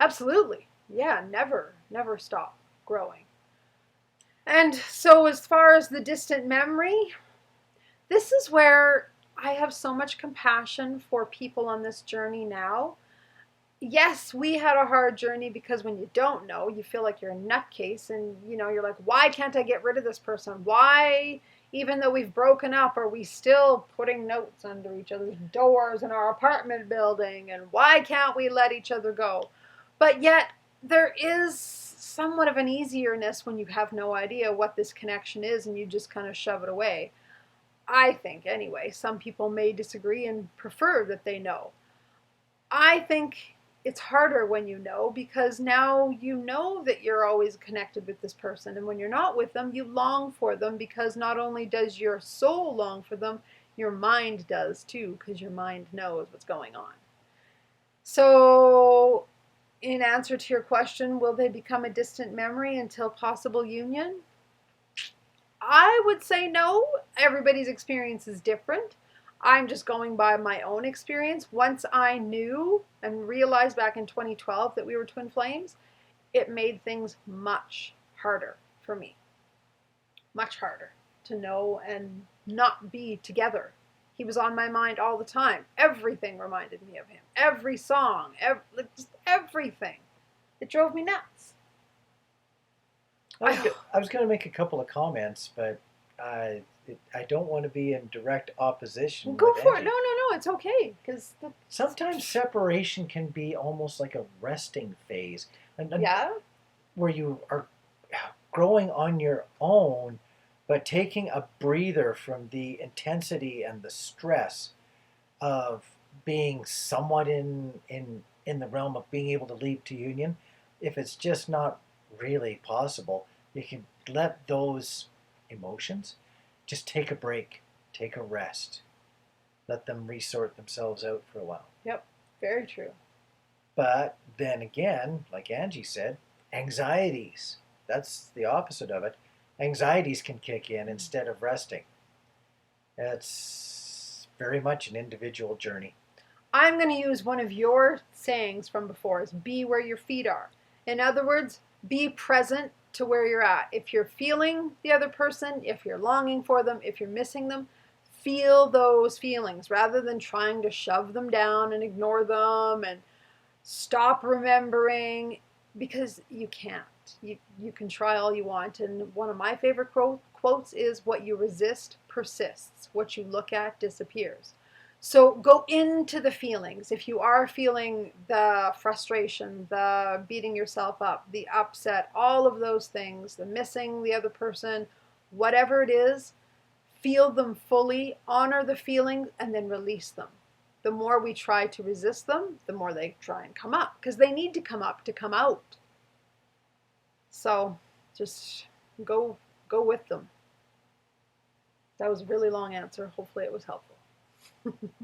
Absolutely. Yeah, never stop growing. And so as far as the distant memory, this is where I have so much compassion for people on this journey now. Yes, we had a hard journey because when you don't know, you feel like you're a nutcase and, you're like, why can't I get rid of this person? Why, even though we've broken up, are we still putting notes under each other's doors in our apartment building? And why can't we let each other go? But yet there is somewhat of an easierness when you have no idea what this connection is and you just kind of shove it away. I think, anyway. Some people may disagree and prefer that they know. I think it's harder when you know, because now you know that you're always connected with this person. And when you're not with them, you long for them, because not only does your soul long for them, your mind does too, because your mind knows what's going on. So, in answer to your question, will they become a distant memory until possible union? I would say no. Everybody's experience is different. I'm just going by my own experience. Once I knew and realized back in 2012 that we were twin flames, it made things much harder for me. Much harder to know and not be together. He was on my mind all the time. Everything reminded me of him. Every song, just everything. It drove me nuts. I was going to make a couple of comments, but I don't want to be in direct opposition. Go with for Angie. it. No, it's okay. Because Sometimes separation can be almost like a resting phase. Yeah. Where you are growing on your own, but taking a breather from the intensity and the stress of being somewhat in the realm of being able to lead to union. If it's just not really possible, you can let those emotions just take a break, take a rest, let them resort themselves out for a while. Yep, very true. But then again, like Angie said, anxieties, that's the opposite of it. Anxieties can kick in instead of resting. It's very much an individual journey. I'm going to use one of your sayings from before, is be where your feet are. In other words, be present to where you're at. If you're feeling the other person, if you're longing for them, if you're missing them, feel those feelings rather than trying to shove them down and ignore them and stop remembering, because you can't. You can try all you want. And one of my favorite quotes is, what you resist persists. What you look at disappears. So go into the feelings. If you are feeling the frustration, the beating yourself up, the upset, all of those things, the missing the other person, whatever it is, feel them fully, honor the feelings, and then release them. The more we try to resist them, the more they try and come up, because they need to come up to come out. So just go with them. That was a really long answer. Hopefully it was helpful.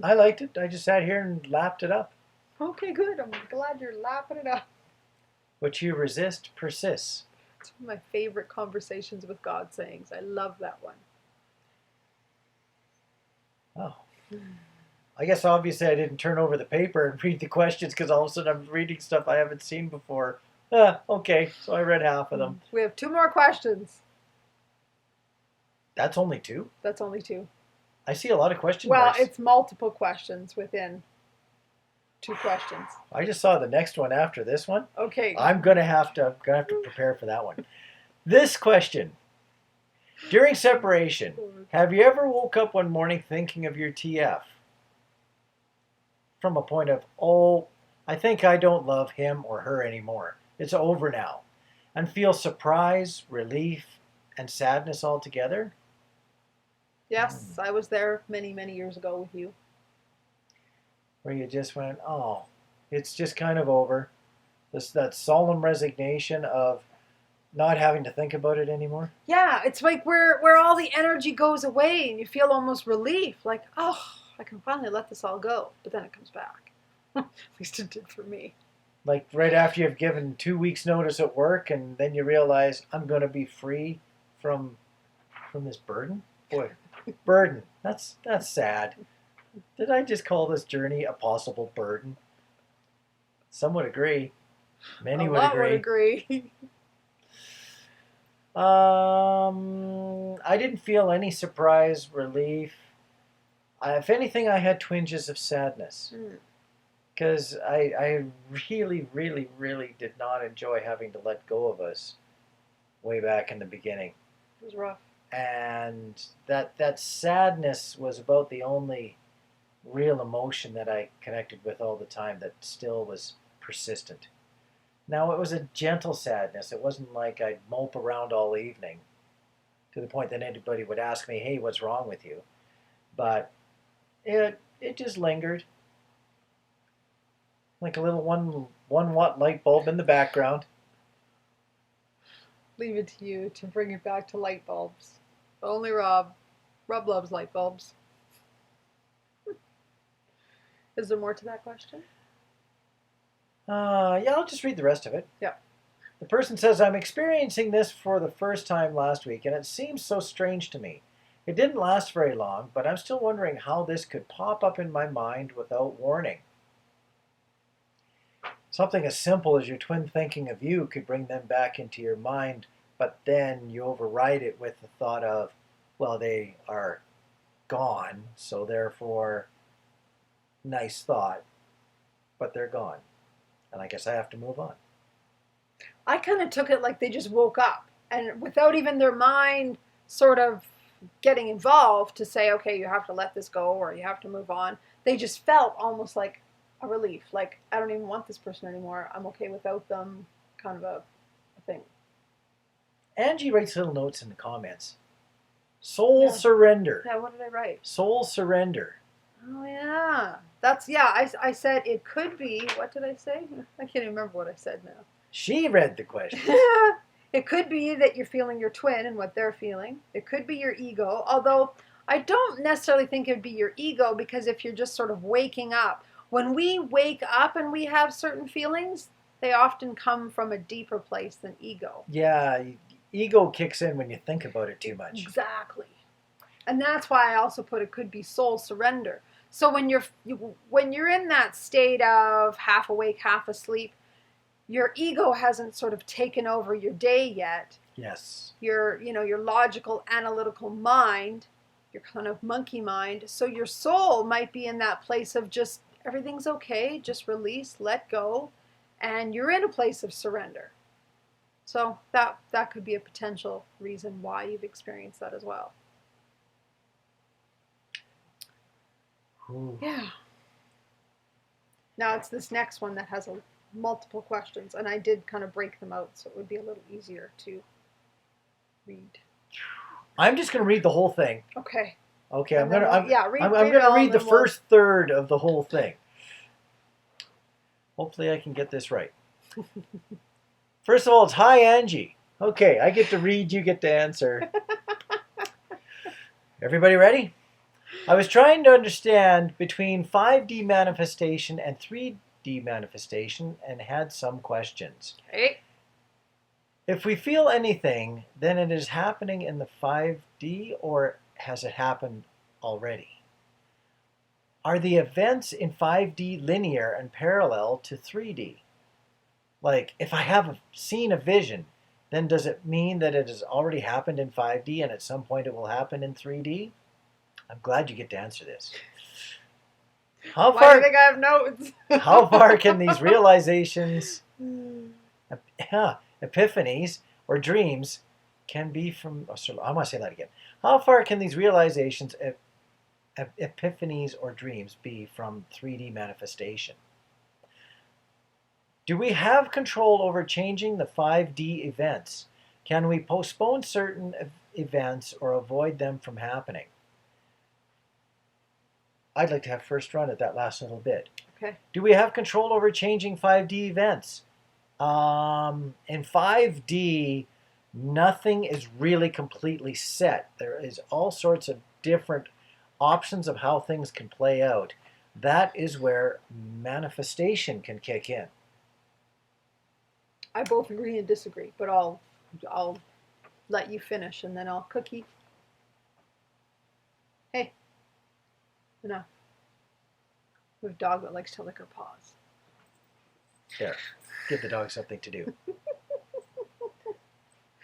I liked it. I just sat here and lapped it up. Okay, good. I'm glad you're lapping it up. What you resist persists. It's one of my favorite conversations with God sayings. I love that one. Oh. I guess obviously I didn't turn over the paper and read the questions, because all of a sudden I'm reading stuff I haven't seen before. Okay, so I read half of them. We have 2 more questions. That's only 2? That's only 2. I see a lot of question Well, marks. it's multiple questions within 2 questions. I just saw the next one after this one. Okay. I'm gonna have to prepare for that one. This question: during separation, have you ever woke up one morning thinking of your TF? From a point of, oh, I think I don't love him or her anymore. It's over now. And feel surprise, relief, and sadness all together? Yes, I was there many, many years ago with you. Where you just went, oh, it's just kind of over. That solemn resignation of not having to think about it anymore. Yeah, it's like where all the energy goes away and you feel almost relief. Like, oh, I can finally let this all go. But then it comes back. At least it did for me. Like right after you've given 2 weeks notice at work, and then you realize, I'm going to be free from this burden. Boy, burden. That's sad. Did I just call this journey a possible burden? Some would agree. Many would agree. Would agree. I didn't feel any surprise, relief. If anything, I had twinges of sadness. Because I really, really, really did not enjoy having to let go of us way back in the beginning. It was rough. And that sadness was about the only real emotion that I connected with all the time that still was persistent. Now, it was a gentle sadness. It wasn't like I'd mope around all evening to the point that anybody would ask me, hey, what's wrong with you? But it just lingered. Like a little 1 watt light bulb in the background. Leave it to you to bring it back to light bulbs. Only Rob. Rob loves light bulbs. Is there more to that question? Yeah, I'll just read the rest of it. Yeah. The person says, I'm experiencing this for the first time last week, and it seems so strange to me. It didn't last very long, but I'm still wondering how this could pop up in my mind without warning. Something as simple as your twin thinking of you could bring them back into your mind, but then you override it with the thought of, well, they are gone, so therefore, nice thought, but they're gone. And I guess I have to move on. I kind of took it like they just woke up, and without even their mind sort of getting involved to say, okay, you have to let this go or you have to move on, they just felt almost like a relief. Like, I don't even want this person anymore. I'm okay without them, kind of a thing. Angie writes little notes in the comments. Soul surrender. Yeah, what did I write? Soul surrender. Oh, yeah. That's, yeah, I said it could be, what did I say? I can't even remember what I said now. She read the question. It could be that you're feeling your twin and what they're feeling. It could be your ego, although I don't necessarily think it would be your ego, because if you're just sort of waking up, when we wake up and we have certain feelings, they often come from a deeper place than ego. Yeah, ego kicks in when you think about it too much. Exactly. And that's why I also put it could be soul surrender. So when you're in that state of half awake, half asleep, your ego hasn't sort of taken over your day yet. Yes. Your logical, analytical mind, your kind of monkey mind. So your soul might be in that place of just everything's okay, just release, let go, and you're in a place of surrender. So that could be a potential reason why you've experienced that as well. Ooh. Yeah. Now it's this next one that has multiple questions, and I did kind of break them out so it would be a little easier to read. I'm just going to read the whole thing. Okay. Okay, I'm going read to read the first third of the whole thing. Hopefully I can get this right. First of all, it's hi, Angie. Okay, I get to read, you get to answer. Everybody ready? I was trying to understand between 5D manifestation and 3D manifestation and had some questions. Okay. If we feel anything, then it is happening in the 5D or has it happened already? Are the events in 5D linear and parallel to 3D? Like, if I have seen a vision, then does it mean that it has already happened in 5D and at some point it will happen in 3D? I'm glad you get to answer this. Why do you think I have notes? How far can these realizations, epiphanies, or dreams can be from... I want to say that again. How far can these realizations, epiphanies, or dreams be from 3D manifestation? Do we have control over changing the 5D events? Can we postpone certain events or avoid them from happening? I'd like to have first run at that last little bit. Okay. Do we have control over changing 5D events? In 5D, nothing is really completely set. There is all sorts of different options of how things can play out. That is where manifestation can kick in. I both agree and disagree, but I'll let you finish and then I'll cookie. Hey. Enough. We have a dog that likes to lick her paws. There. Give the dog something to do.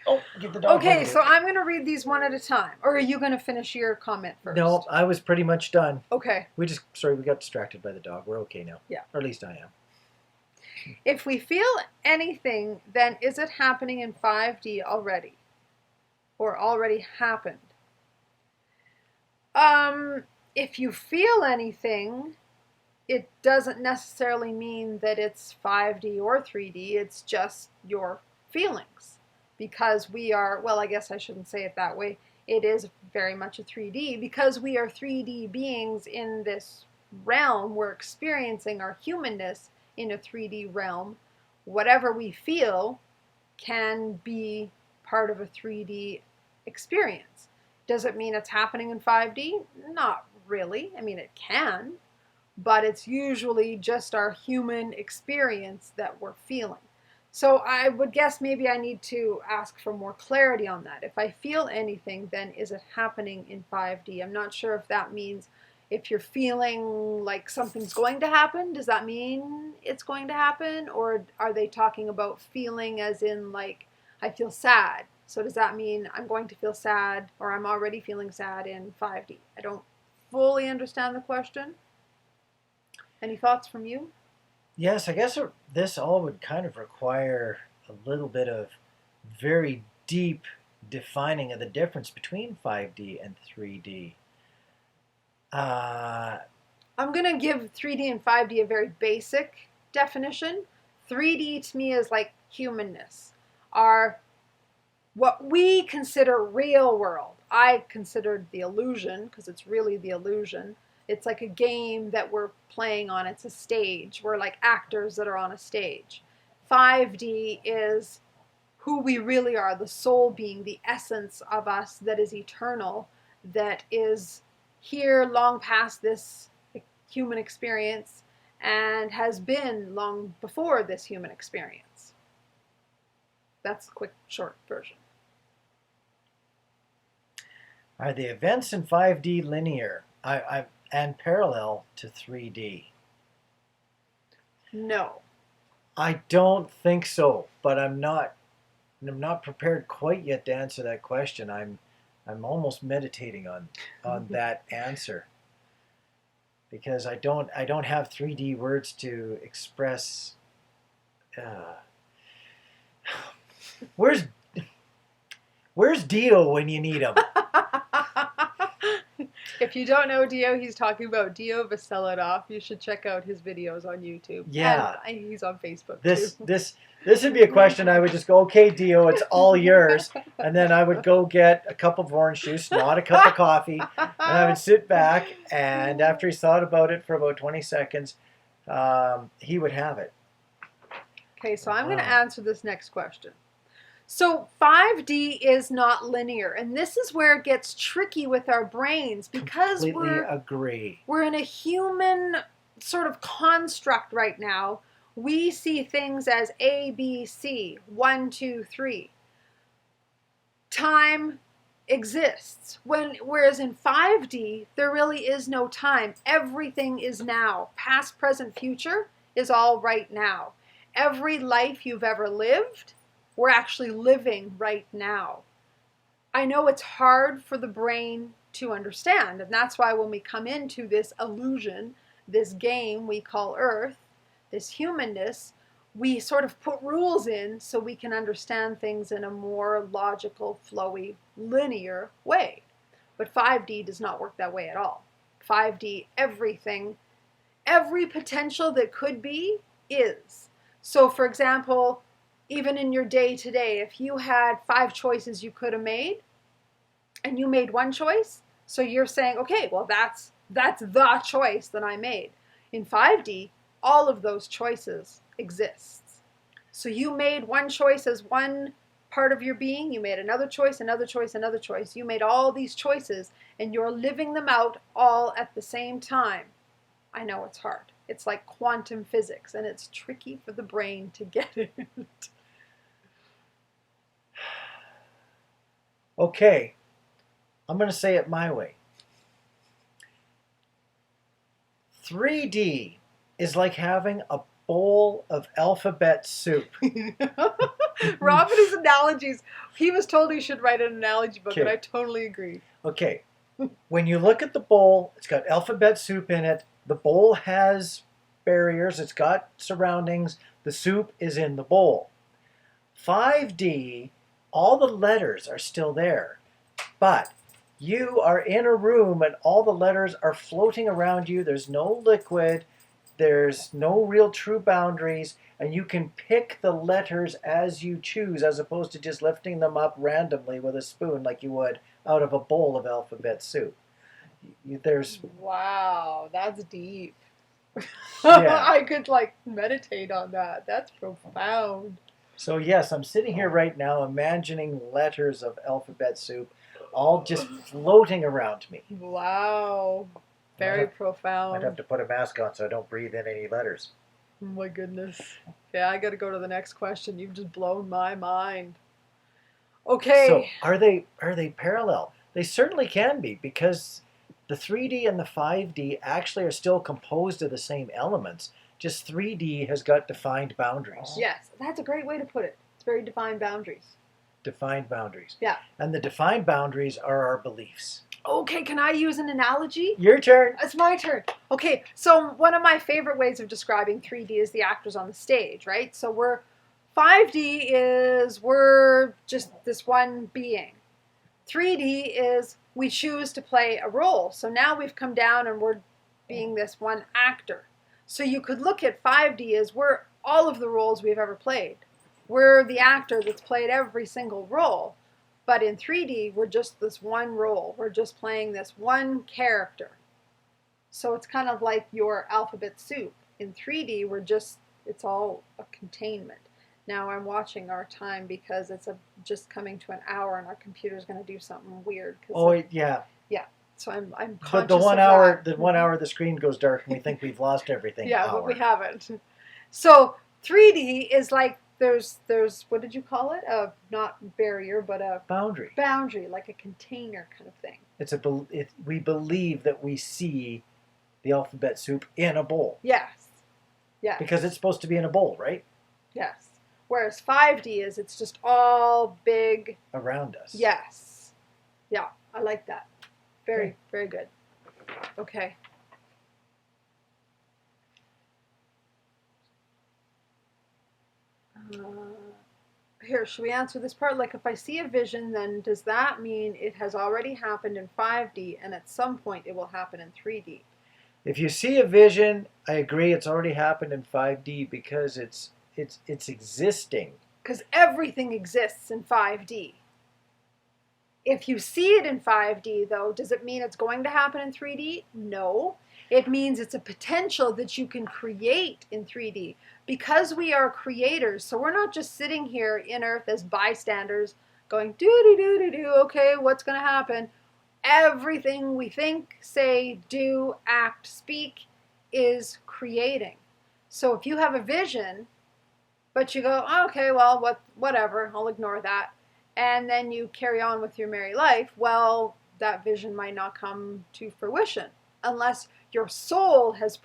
Oh, give the dog Okay, so I'm going to read these one at a time. Or are you going to finish your comment first? No, I was pretty much done. Okay. We got distracted by the dog. We're okay now. Yeah. Or at least I am. If we feel anything, then is it happening in 5D already? Or already happened? If you feel anything, it doesn't necessarily mean that it's 5D or 3D. It's just your feelings. Because we are, well, I guess I shouldn't say it that way. It is very much a 3D. Because we are 3D beings in this realm, we're experiencing our humanness in a 3D realm. Whatever we feel can be part of a 3D experience. Does it mean it's happening in 5D? Not really. I mean, it can. But it's usually just our human experience that we're feeling. So I would guess maybe I need to ask for more clarity on that. If I feel anything, then is it happening in 5D? I'm not sure if that means if you're feeling like something's going to happen, does that mean it's going to happen? Or are they talking about feeling as in like, I feel sad. So does that mean I'm going to feel sad or I'm already feeling sad in 5D? I don't fully understand the question. Any thoughts from you? Yes, I guess this all would kind of require a little bit of very deep defining of the difference between 5D and 3D. I'm going to give 3D and 5D a very basic definition. 3D to me is like humanness. What we consider real world, I considered the illusion, because it's really the illusion. It's like a game that we're playing on. It's a stage. We're like actors that are on a stage. 5D is who we really are, the soul being, the essence of us that is eternal, that is here long past this human experience and has been long before this human experience. That's the quick, short version. Are the events in 5D linear? and parallel to 3D? No. I don't think so, but I'm not prepared quite yet to answer that question. I'm almost meditating on that answer, because I don't have 3D words to express. Where's Dio when you need him? If you don't know Dio, he's talking about Dio Vasilidov. You should check out his videos on YouTube. Yeah. And he's on Facebook This too. this would be a question I would just go, okay, Dio, it's all yours. And then I would go get a cup of orange juice, not a cup of coffee. And I would sit back, and after he's thought about it for about 20 seconds, he would have it. Okay, so I'm going to answer this next question. So 5D is not linear, and this is where it gets tricky with our brains, because agree. We're in a human sort of construct right now. We see things as A, B, C, 1, 2, 3. Time exists. Whereas in 5D, there really is no time. Everything is now. Past, present, future is all right now. Every life you've ever lived, we're actually living right now. I know it's hard for the brain to understand, and that's why when we come into this illusion, this game we call Earth, this humanness, we sort of put rules in so we can understand things in a more logical, flowy, linear way. But 5D does not work that way at all. 5D, everything, every potential that could be is. So for example, even in your day to day, if you had 5 choices you could have made, and you made one choice, so you're saying, okay, well that's the choice that I made. In 5D, all of those choices exist. So you made one choice as one part of your being, you made another choice, another choice, another choice. You made all these choices, and you're living them out all at the same time. I know it's hard. It's like quantum physics, and it's tricky for the brain to get it. Okay, I'm going to say it my way. 3D is like having a bowl of alphabet soup. Rob and his analogies. He was told he should write an analogy book, Okay. and I totally agree. Okay, when you look at the bowl, it's got alphabet soup in it. The bowl has barriers. It's got surroundings. The soup is in the bowl. 5D, all the letters are still there, but you are in a room and all the letters are floating around you. There's no liquid. There's no real true boundaries, and you can pick the letters as you choose, as opposed to just lifting them up randomly with a spoon like you would out of a bowl of alphabet soup. There's Wow, that's deep. Yeah. I could like meditate on that. That's profound. So yes, I'm sitting here right now imagining letters of alphabet soup all just floating around me. Wow. Very profound. I'd have to put a mask on so I don't breathe in any letters. Oh my goodness. Yeah, I got to go to the next question. You've just blown my mind. Okay. So are they parallel? They certainly can be, because the 3D and the 5D actually are still composed of the same elements. Just 3D has got defined boundaries. Yes, that's a great way to put it. It's very defined boundaries. Defined boundaries. Yeah. And the defined boundaries are our beliefs. Okay, can I use an analogy? Your turn. It's my turn. Okay, so one of my favorite ways of describing 3D is the actors on the stage, right? So 5D is we're just this one being. 3D is we choose to play a role. So now we've come down and we're being this one actor. So you could look at 5D as we're all of the roles we've ever played. We're the actor that's played every single role. But in 3D, we're just this one role. We're just playing this one character. So it's kind of like your alphabet soup. In 3D, it's all a containment. Now I'm watching our time because it's just coming to an hour and our computer's going to do something weird. Yeah. Yeah. So I'm conscious But the 1 of hour, that. the 1 hour the screen goes dark and we think we've lost everything. Yeah, but we haven't. So 3D is like there's what did you call it? Not barrier, but a boundary. Boundary, like a container kind of thing. We believe that we see the alphabet soup in a bowl. Yes. Yes. Because it's supposed to be in a bowl, right? Yes. Whereas 5D is, it's just all big. Around us. Yes. Yeah, I like that. Very, Okay. very good. Okay. Here, should we answer this part? Like, if I see a vision, then does that mean it has already happened in 5D and at some point it will happen in 3D? If you see a vision, I agree it's already happened in 5D because it's existing. Because everything exists in 5D. If you see it in 5D, though, does it mean it's going to happen in 3D? No. It means it's a potential that you can create in 3D. Because we are creators, so we're not just sitting here in Earth as bystanders going, do-do-do-do-do, okay, what's going to happen? Everything we think, say, do, act, speak is creating. So if you have a vision, but you go, oh, okay, well, whatever, I'll ignore that, and then you carry on with your merry life, well, that vision might not come to fruition unless your soul has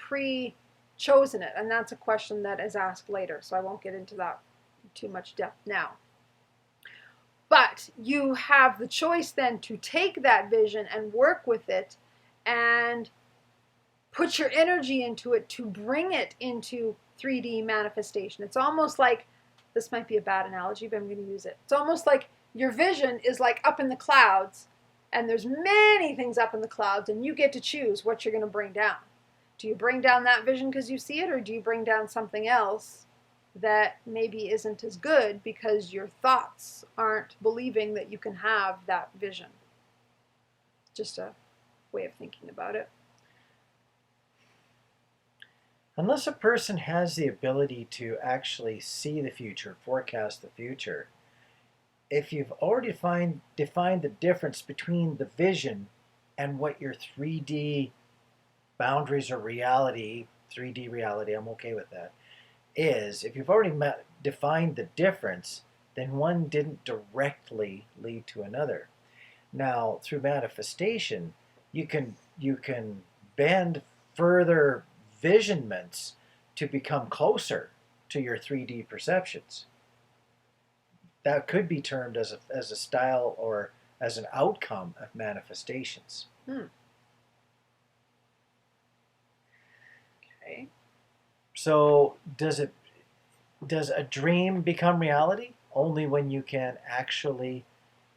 chosen it, and that's a question that is asked later, so I won't get into that too much depth now. But you have the choice then to take that vision and work with it and put your energy into it to bring it into 3D manifestation. It's almost like, this might be a bad analogy, but I'm going to use it. It's almost like your vision is like up in the clouds, and there's many things up in the clouds, and you get to choose what you're going to bring down. Do you bring down that vision because you see it, or do you bring down something else that maybe isn't as good because your thoughts aren't believing that you can have that vision? Just a way of thinking about it. Unless a person has the ability to actually see the future, forecast the future, if you've already defined the difference between the vision and what your 3D boundaries or reality, 3D reality, I'm okay with that, is, if you've already defined the difference, then one didn't directly lead to another. Now, through manifestation, you can bend further visionments to become closer to your 3D perceptions. That could be termed as a style or as an outcome of manifestations. Okay. So does a dream become reality? Only when you can actually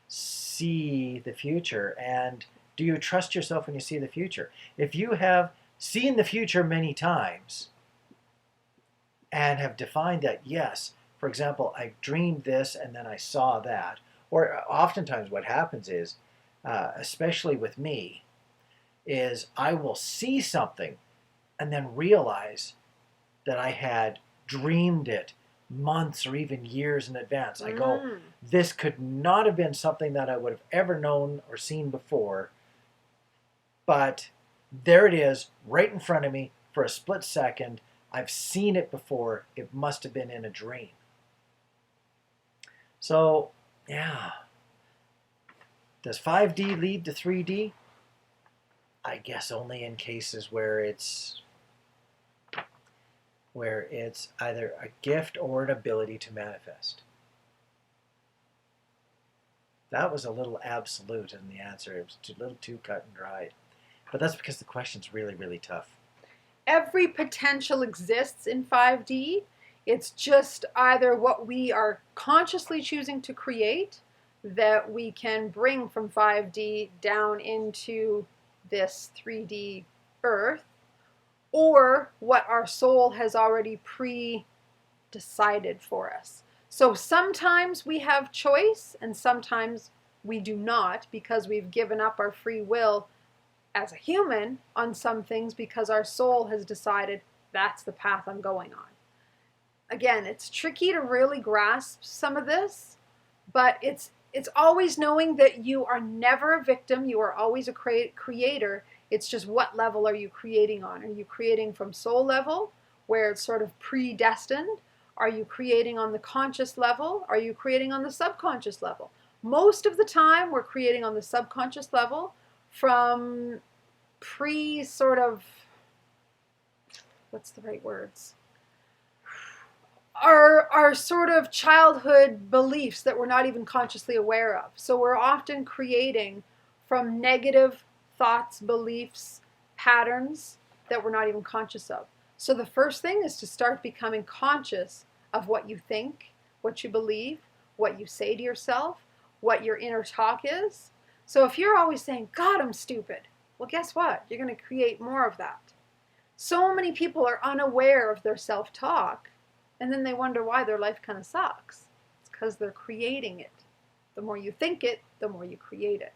see the future. And do you trust yourself when you see the future? If you have seen the future many times and have defined that, yes, for example, I dreamed this and then I saw that. Or oftentimes what happens is, especially with me, is I will see something and then realize that I had dreamed it months or even years in advance. I go, this could not have been something that I would have ever known or seen before, but there it is right in front of me for a split second. I've seen it before. It must have been in a dream. So, yeah. Does 5D lead to 3D? I guess only in cases where it's either a gift or an ability to manifest. That was a little absolute in the answer. It was a little too cut and dried. But that's because the question's really, really tough. Every potential exists in 5D. It's just either what we are consciously choosing to create that we can bring from 5D down into this 3D Earth, or what our soul has already pre-decided for us. So sometimes we have choice and sometimes we do not, because we've given up our free will as a human on some things because our soul has decided that's the path I'm going on. Again, it's tricky to really grasp some of this, but it's always knowing that you are never a victim, you are always a creator. It's just what level are you creating on? Are you creating from soul level, where it's sort of predestined? Are you creating on the conscious level? Are you creating on the subconscious level? Most of the time, we're creating on the subconscious level from pre-sort of what's the right words? Our sort of childhood beliefs that we're not even consciously aware of. So we're often creating from negative thoughts, beliefs, patterns that we're not even conscious of. So the first thing is to start becoming conscious of what you think, what you believe, what you say to yourself, what your inner talk is. So if you're always saying, God, I'm stupid, well, guess what? You're going to create more of that. So many people are unaware of their self-talk, and then they wonder why their life kind of sucks. It's because they're creating it. The more you think it, the more you create it.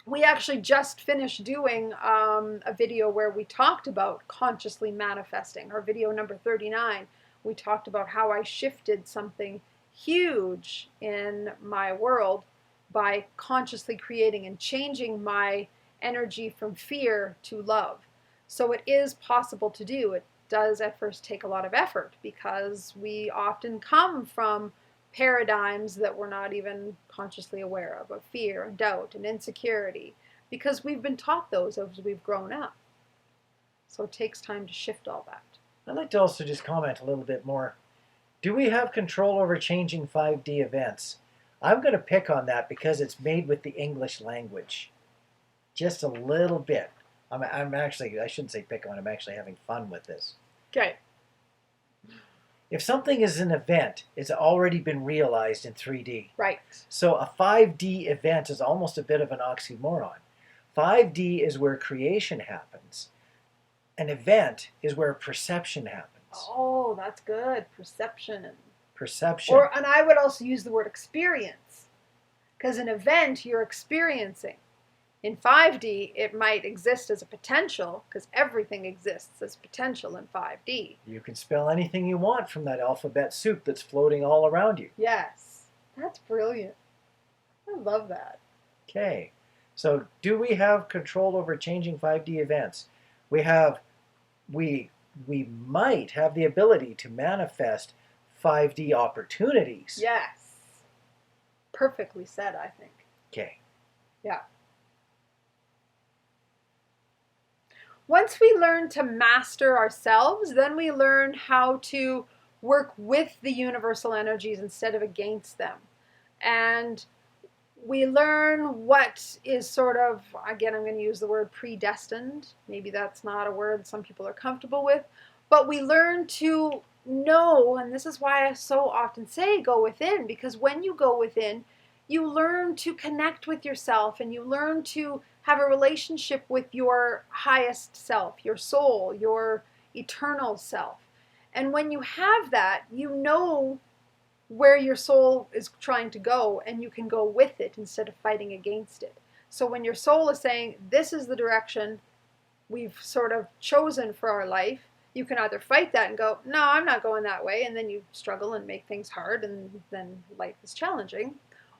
We actually just finished doing a video where we talked about consciously manifesting. Our video number 39, we talked about how I shifted something huge in my world by consciously creating and changing my energy from fear to love. So it is possible to do. It does at first take a lot of effort because we often come from paradigms that we're not even consciously aware of fear and doubt and insecurity, because we've been taught those as we've grown up. So it takes time to shift all that. I'd like to also just comment a little bit more. Do we have control over changing 5D events? I'm going to pick on that because it's made with the English language. Just a little bit. I'm actually, I shouldn't say pick on, I'm actually having fun with this. Okay. If something is an event, it's already been realized in 3D. Right. So a 5D event is almost a bit of an oxymoron. 5D is where creation happens. An event is where perception happens. Oh, that's good. Perception. Perception. And I would also use the word experience. Because an event you're experiencing. In 5D, it might exist as a potential, because everything exists as potential in 5D. You can spell anything you want from that alphabet soup that's floating all around you. Yes. That's brilliant. I love that. Okay. So do we have control over changing 5D events? We might have the ability to manifest 5D opportunities. Yes. Perfectly said, I think. Okay. Yeah. Once we learn to master ourselves, then we learn how to work with the universal energies instead of against them. And we learn what is sort of, again, I'm going to use the word predestined. Maybe that's not a word some people are comfortable with. But we learn to know, and this is why I so often say go within, because when you go within, you learn to connect with yourself and you learn to have a relationship with your highest self, your soul, your eternal self. And when you have that, you know where your soul is trying to go and you can go with it instead of fighting against it. So when your soul is saying, this is the direction we've sort of chosen for our life, you can either fight that and go, no, I'm not going that way, and then you struggle and make things hard and then life is challenging.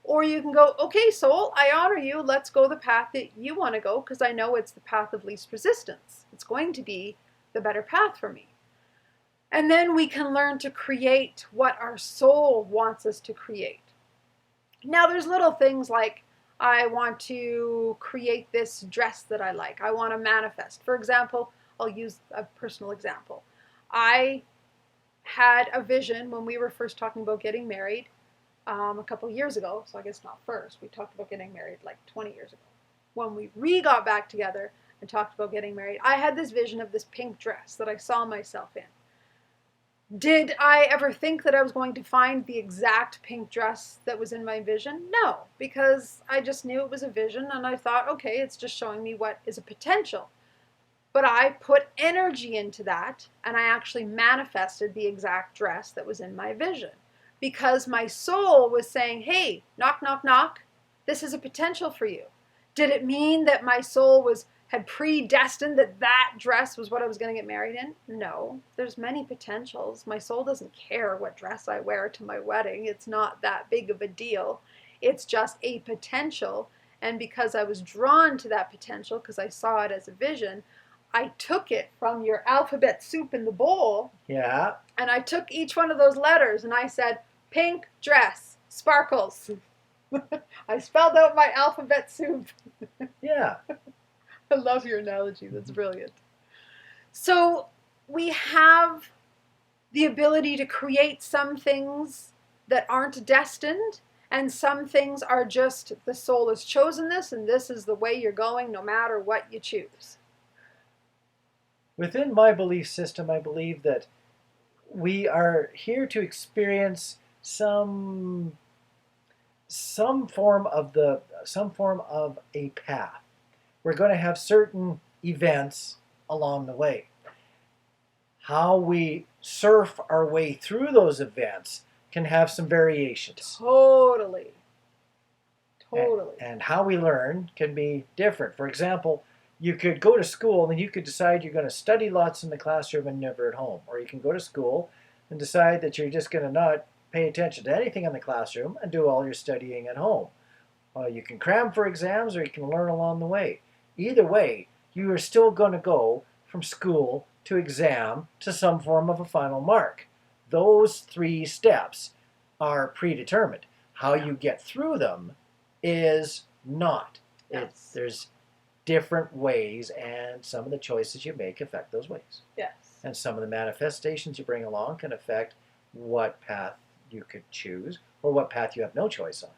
Or you can go, okay, soul, I honor you. Let's go the path that you want to go because I know it's the path of least resistance. It's going to be the better path for me. And then we can learn to create what our soul wants us to create. Now, there's little things like, I want to create this dress that I like. I want to manifest. For example, I'll use a personal example. I had a vision when we were first talking about getting married. A couple of years ago, so I guess not first. We talked about getting married like 20 years ago. When we got back together and talked about getting married, I had this vision of this pink dress that I saw myself in. Did I ever think that I was going to find the exact pink dress that was in my vision? No, because I just knew it was a vision and I thought, okay, it's just showing me what is a potential. But I put energy into that and I actually manifested the exact dress that was in my vision. Because my soul was saying, hey, knock, knock, knock, this is a potential for you. Did it mean that my soul had predestined that that dress was what I was going to get married in? No, there's many potentials. My soul doesn't care what dress I wear to my wedding. It's not that big of a deal. It's just a potential. And because I was drawn to that potential, because I saw it as a vision, I took it from your alphabet soup in the bowl. Yeah. And I took each one of those letters and I said, pink dress, sparkles. I spelled out my alphabet soup. Yeah. I love your analogy. That's brilliant. So we have the ability to create some things that aren't destined, and some things are just the soul has chosen this, and this is the way you're going no matter what you choose. Within my belief system, I believe that we are here to experience some form of a path. We're going to have certain events along the way. How we surf our way through those events can have some variations. Totally. And how we learn can be different. For example, you could go to school and you could decide you're going to study lots in the classroom and never at home. Or you can go to school and decide that you're just going to not pay attention to anything in the classroom and do all your studying at home. You can cram for exams, or you can learn along the way. Either way, you are still going to go from school to exam to some form of a final mark. Those 3 steps are predetermined. How you get through them is not. Yes. There's different ways, and some of the choices you make affect those ways. Yes. And some of the manifestations you bring along can affect what path you could choose or what path you have no choice on.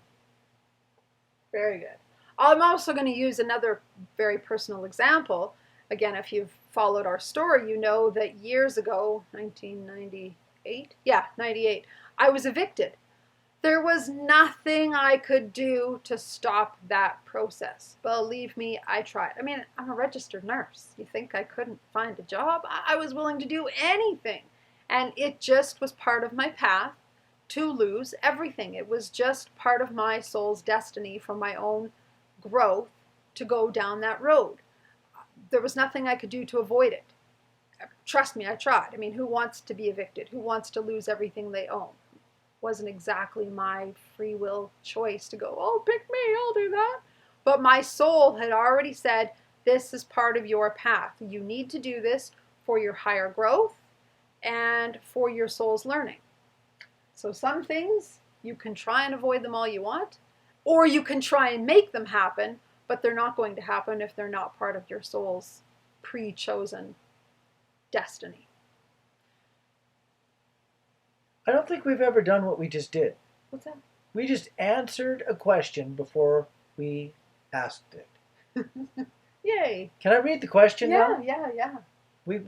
Very good. I'm also going to use another very personal example. Again, if you've followed our story, you know that years ago, 1998? Yeah, 98, I was evicted. There was nothing I could do to stop that process. Believe me, I tried. I mean, I'm a registered nurse. You think I couldn't find a job? I was willing to do anything. And it just was part of my path to lose everything. It was just part of my soul's destiny for my own growth to go down that road. There was nothing I could do to avoid it. Trust me, I tried. I mean, who wants to be evicted? Who wants to lose everything they own? Wasn't exactly my free will choice to go, oh, pick me, I'll do that. But my soul had already said, this is part of your path. You need to do this for your higher growth and for your soul's learning. So some things, you can try and avoid them all you want, or you can try and make them happen, but they're not going to happen if they're not part of your soul's pre-chosen destiny. I don't think we've ever done what we just did. What's that? We just answered a question before we asked it. Yay. Can I read the question now? Yeah. We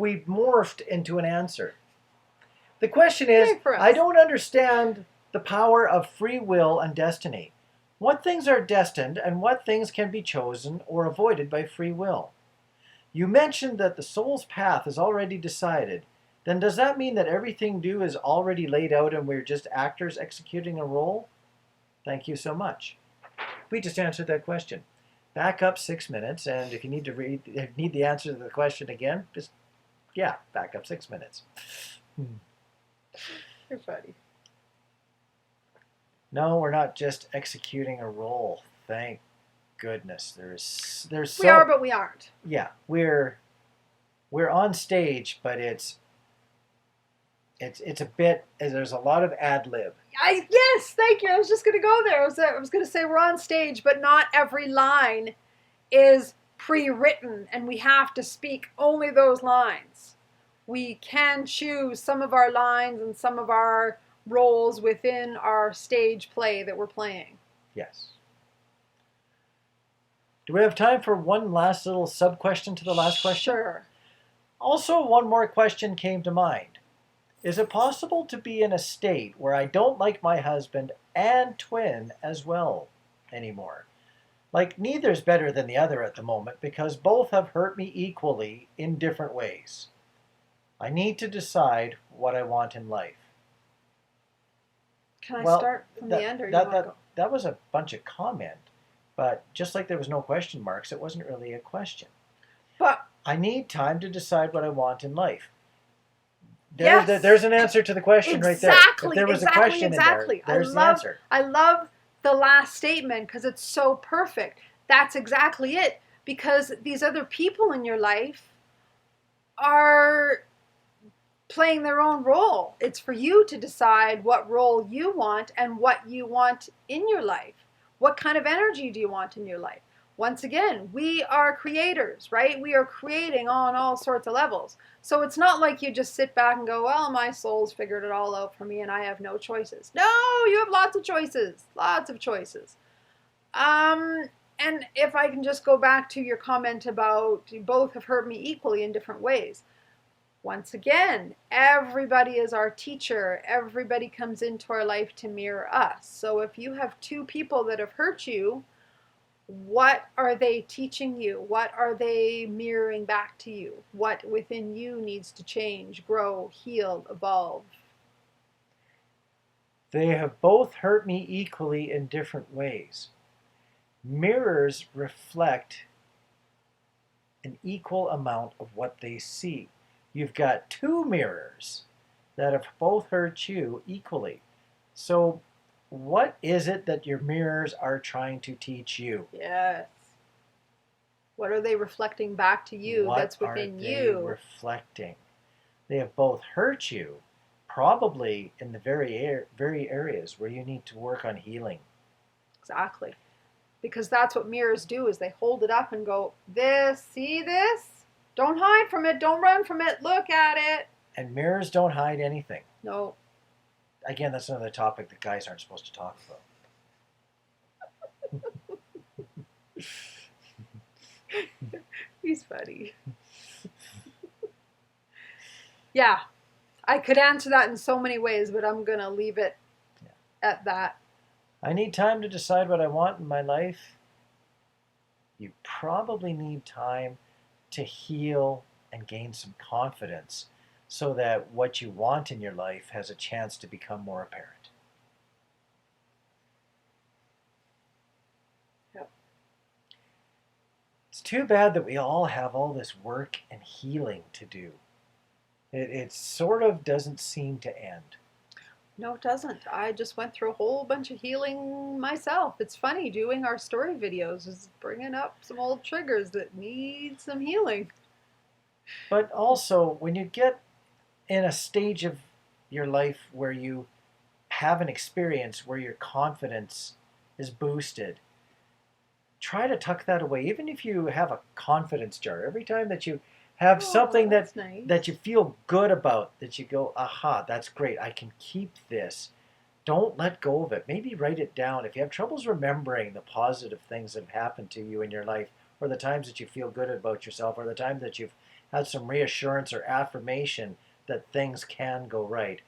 morphed into an answer. The question is, I don't understand the power of free will and destiny. What things are destined and what things can be chosen or avoided by free will? You mentioned that the soul's path is already decided. Then does that mean that everything due is already laid out and we're just actors executing a role? Thank you so much. We just answered that question. Back up 6 minutes, and if you need the answer to the question again, just, back up 6 minutes. You're funny. No, we're not just executing a role. Thank goodness. There's we are, but we aren't. Yeah, we're on stage, but it's a bit. There's a lot of ad lib. Yes, thank you. I was just going to go there. I was going to say we're on stage, but not every line is pre-written, and we have to speak only those lines. We can choose some of our lines and some of our roles within our stage play that we're playing. Yes. Do we have time for one last little sub-question to the last question? Sure. Also, one more question came to mind. Is it possible to be in a state where I don't like my husband and twin as well anymore? Like neither's better than the other at the moment because both have hurt me equally in different ways. I need to decide what I want in life. Can I start from the end, or you want to go? That was a bunch of comment, but just like there was no question marks, it wasn't really a question. But I need time to decide what I want in life. Yes. There's an answer to the question right there. If there was a question in there, there's the answer. I love the last statement because it's so perfect. That's exactly it. Because these other people in your life are playing their own role. It's for you to decide what role you want and what you want in your life. What kind of energy do you want in your life? Once again, we are creators, right? We are creating on all sorts of levels. So it's not like you just sit back and go, well, my soul's figured it all out for me and I have no choices. No, you have lots of choices. Lots of choices. And if I can just go back to your comment about you both have hurt me equally in different ways. Once again, everybody is our teacher. Everybody comes into our life to mirror us. So if you have two people that have hurt you, what are they teaching you? What are they mirroring back to you? What within you needs to change, grow, heal, evolve? They have both hurt me equally in different ways. Mirrors reflect an equal amount of what they see. You've got two mirrors that have both hurt you equally. So what is it that your mirrors are trying to teach you? Yes. What are they reflecting back to you that's within you? What are they reflecting? They have both hurt you, probably in the very areas where you need to work on healing. Exactly. Because that's what mirrors do, is they hold it up and go, this, see this? Don't hide from it. Don't run from it. Look at it. And mirrors don't hide anything. No. Again, that's another topic that guys aren't supposed to talk about. He's funny. Yeah. I could answer that in so many ways, but I'm going to leave it at that. I need time to decide what I want in my life. You probably need time to heal and gain some confidence so that what you want in your life has a chance to become more apparent. Yep. It's too bad that we all have all this work and healing to do. It sort of doesn't seem to end. No, it doesn't. I just went through a whole bunch of healing myself. It's funny, doing our story videos is bringing up some old triggers that need some healing. But also, when you get in a stage of your life where you have an experience where your confidence is boosted, try to tuck that away. Even if you have a confidence jar, every time that you have something that's nice. that you feel good about, that you go, aha, that's great, I can keep this. Don't let go of it. Maybe write it down. If you have troubles remembering the positive things that have happened to you in your life, or the times that you feel good about yourself, or the time that you've had some reassurance or affirmation that things can go right,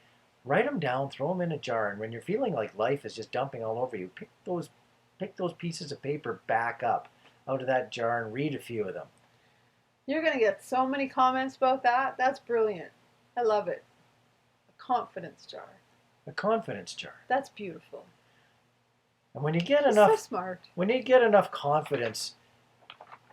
write them down, throw them in a jar, and when you're feeling like life is just dumping all over you, pick those pieces of paper back up out of that jar and read a few of them. You're going to get so many comments about that. That's brilliant. I love it. A confidence jar. A confidence jar. That's beautiful. And when you get He's enough, so smart. When you get enough confidence,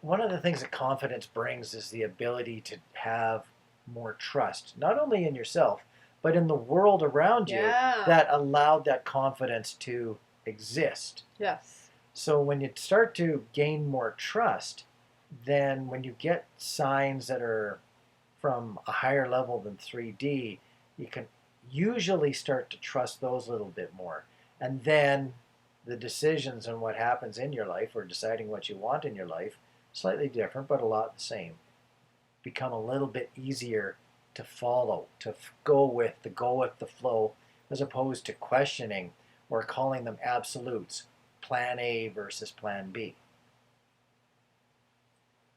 one of the things that confidence brings is the ability to have more trust, not only in yourself, but in the world around you that allowed that confidence to exist. Yes. So when you start to gain more trust, then when you get signs that are from a higher level than 3D, you can usually start to trust those a little bit more. And then the decisions and what happens in your life, or deciding what you want in your life, slightly different but a lot the same, become a little bit easier to follow, to go with the flow, as opposed to questioning or calling them absolutes, plan A versus plan B.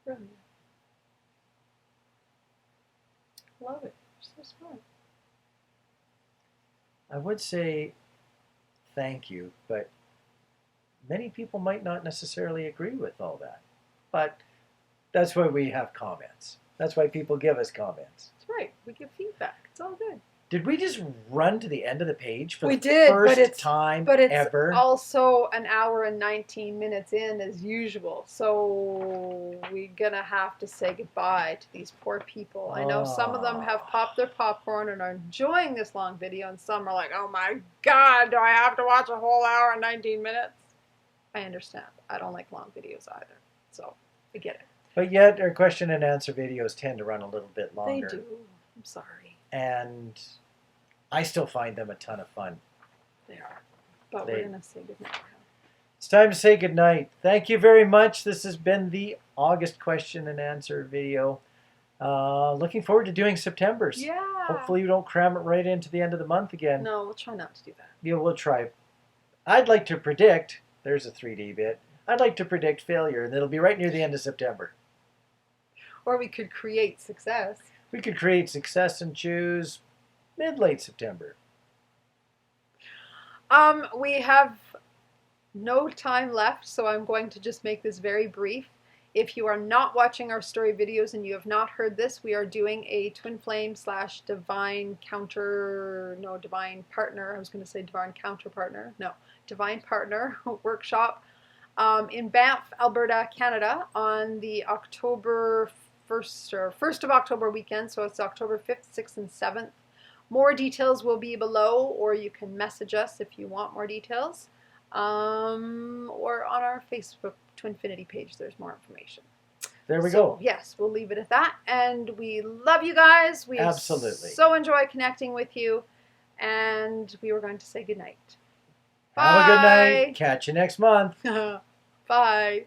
Brilliant. Love it. You're so smart. I would say thank you, but many people might not necessarily agree with all that. But that's why we have comments. That's why people give us comments. That's right. We give feedback. It's all good. Did we just run to the end of the page for the did, first time but it's ever? Also an hour and 19 minutes in as usual. So we're going to have to say goodbye to these poor people. I know some of them have popped their popcorn and are enjoying this long video, and some are like, oh my God, do I have to watch a whole hour and 19 minutes? I understand. I don't like long videos either. So I get it. But yet our question and answer videos tend to run a little bit longer. They do. I'm sorry. And I still find them a ton of fun. They are. But we're going to say goodnight now. It's time to say goodnight. Thank you very much. This has been the August question and answer video. Looking forward to doing September's. Yeah. Hopefully we don't cram it right into the end of the month again. No, we'll try not to do that. Yeah, we'll try. I'd like to predict, there's a 3D bit, I'd like to predict failure, and it'll be right near the end of September. Or we could create success. We could create success and choose mid-late September. We have no time left, so I'm going to just make this very brief. If you are not watching our story videos and you have not heard this, we are doing a twin flame / divine partner. I was going to say divine counter partner. No, divine partner workshop in Banff, Alberta, Canada on the October 1st or 1st of October weekend. So it's October 5th, 6th, and 7th. More details will be below, or you can message us if you want more details. Or on our Facebook TwinFinity page, there's more information. There we go. Yes, we'll leave it at that. And we love you guys. We absolutely so enjoy connecting with you. And we were going to say goodnight. Have a good night. Catch you next month. Bye.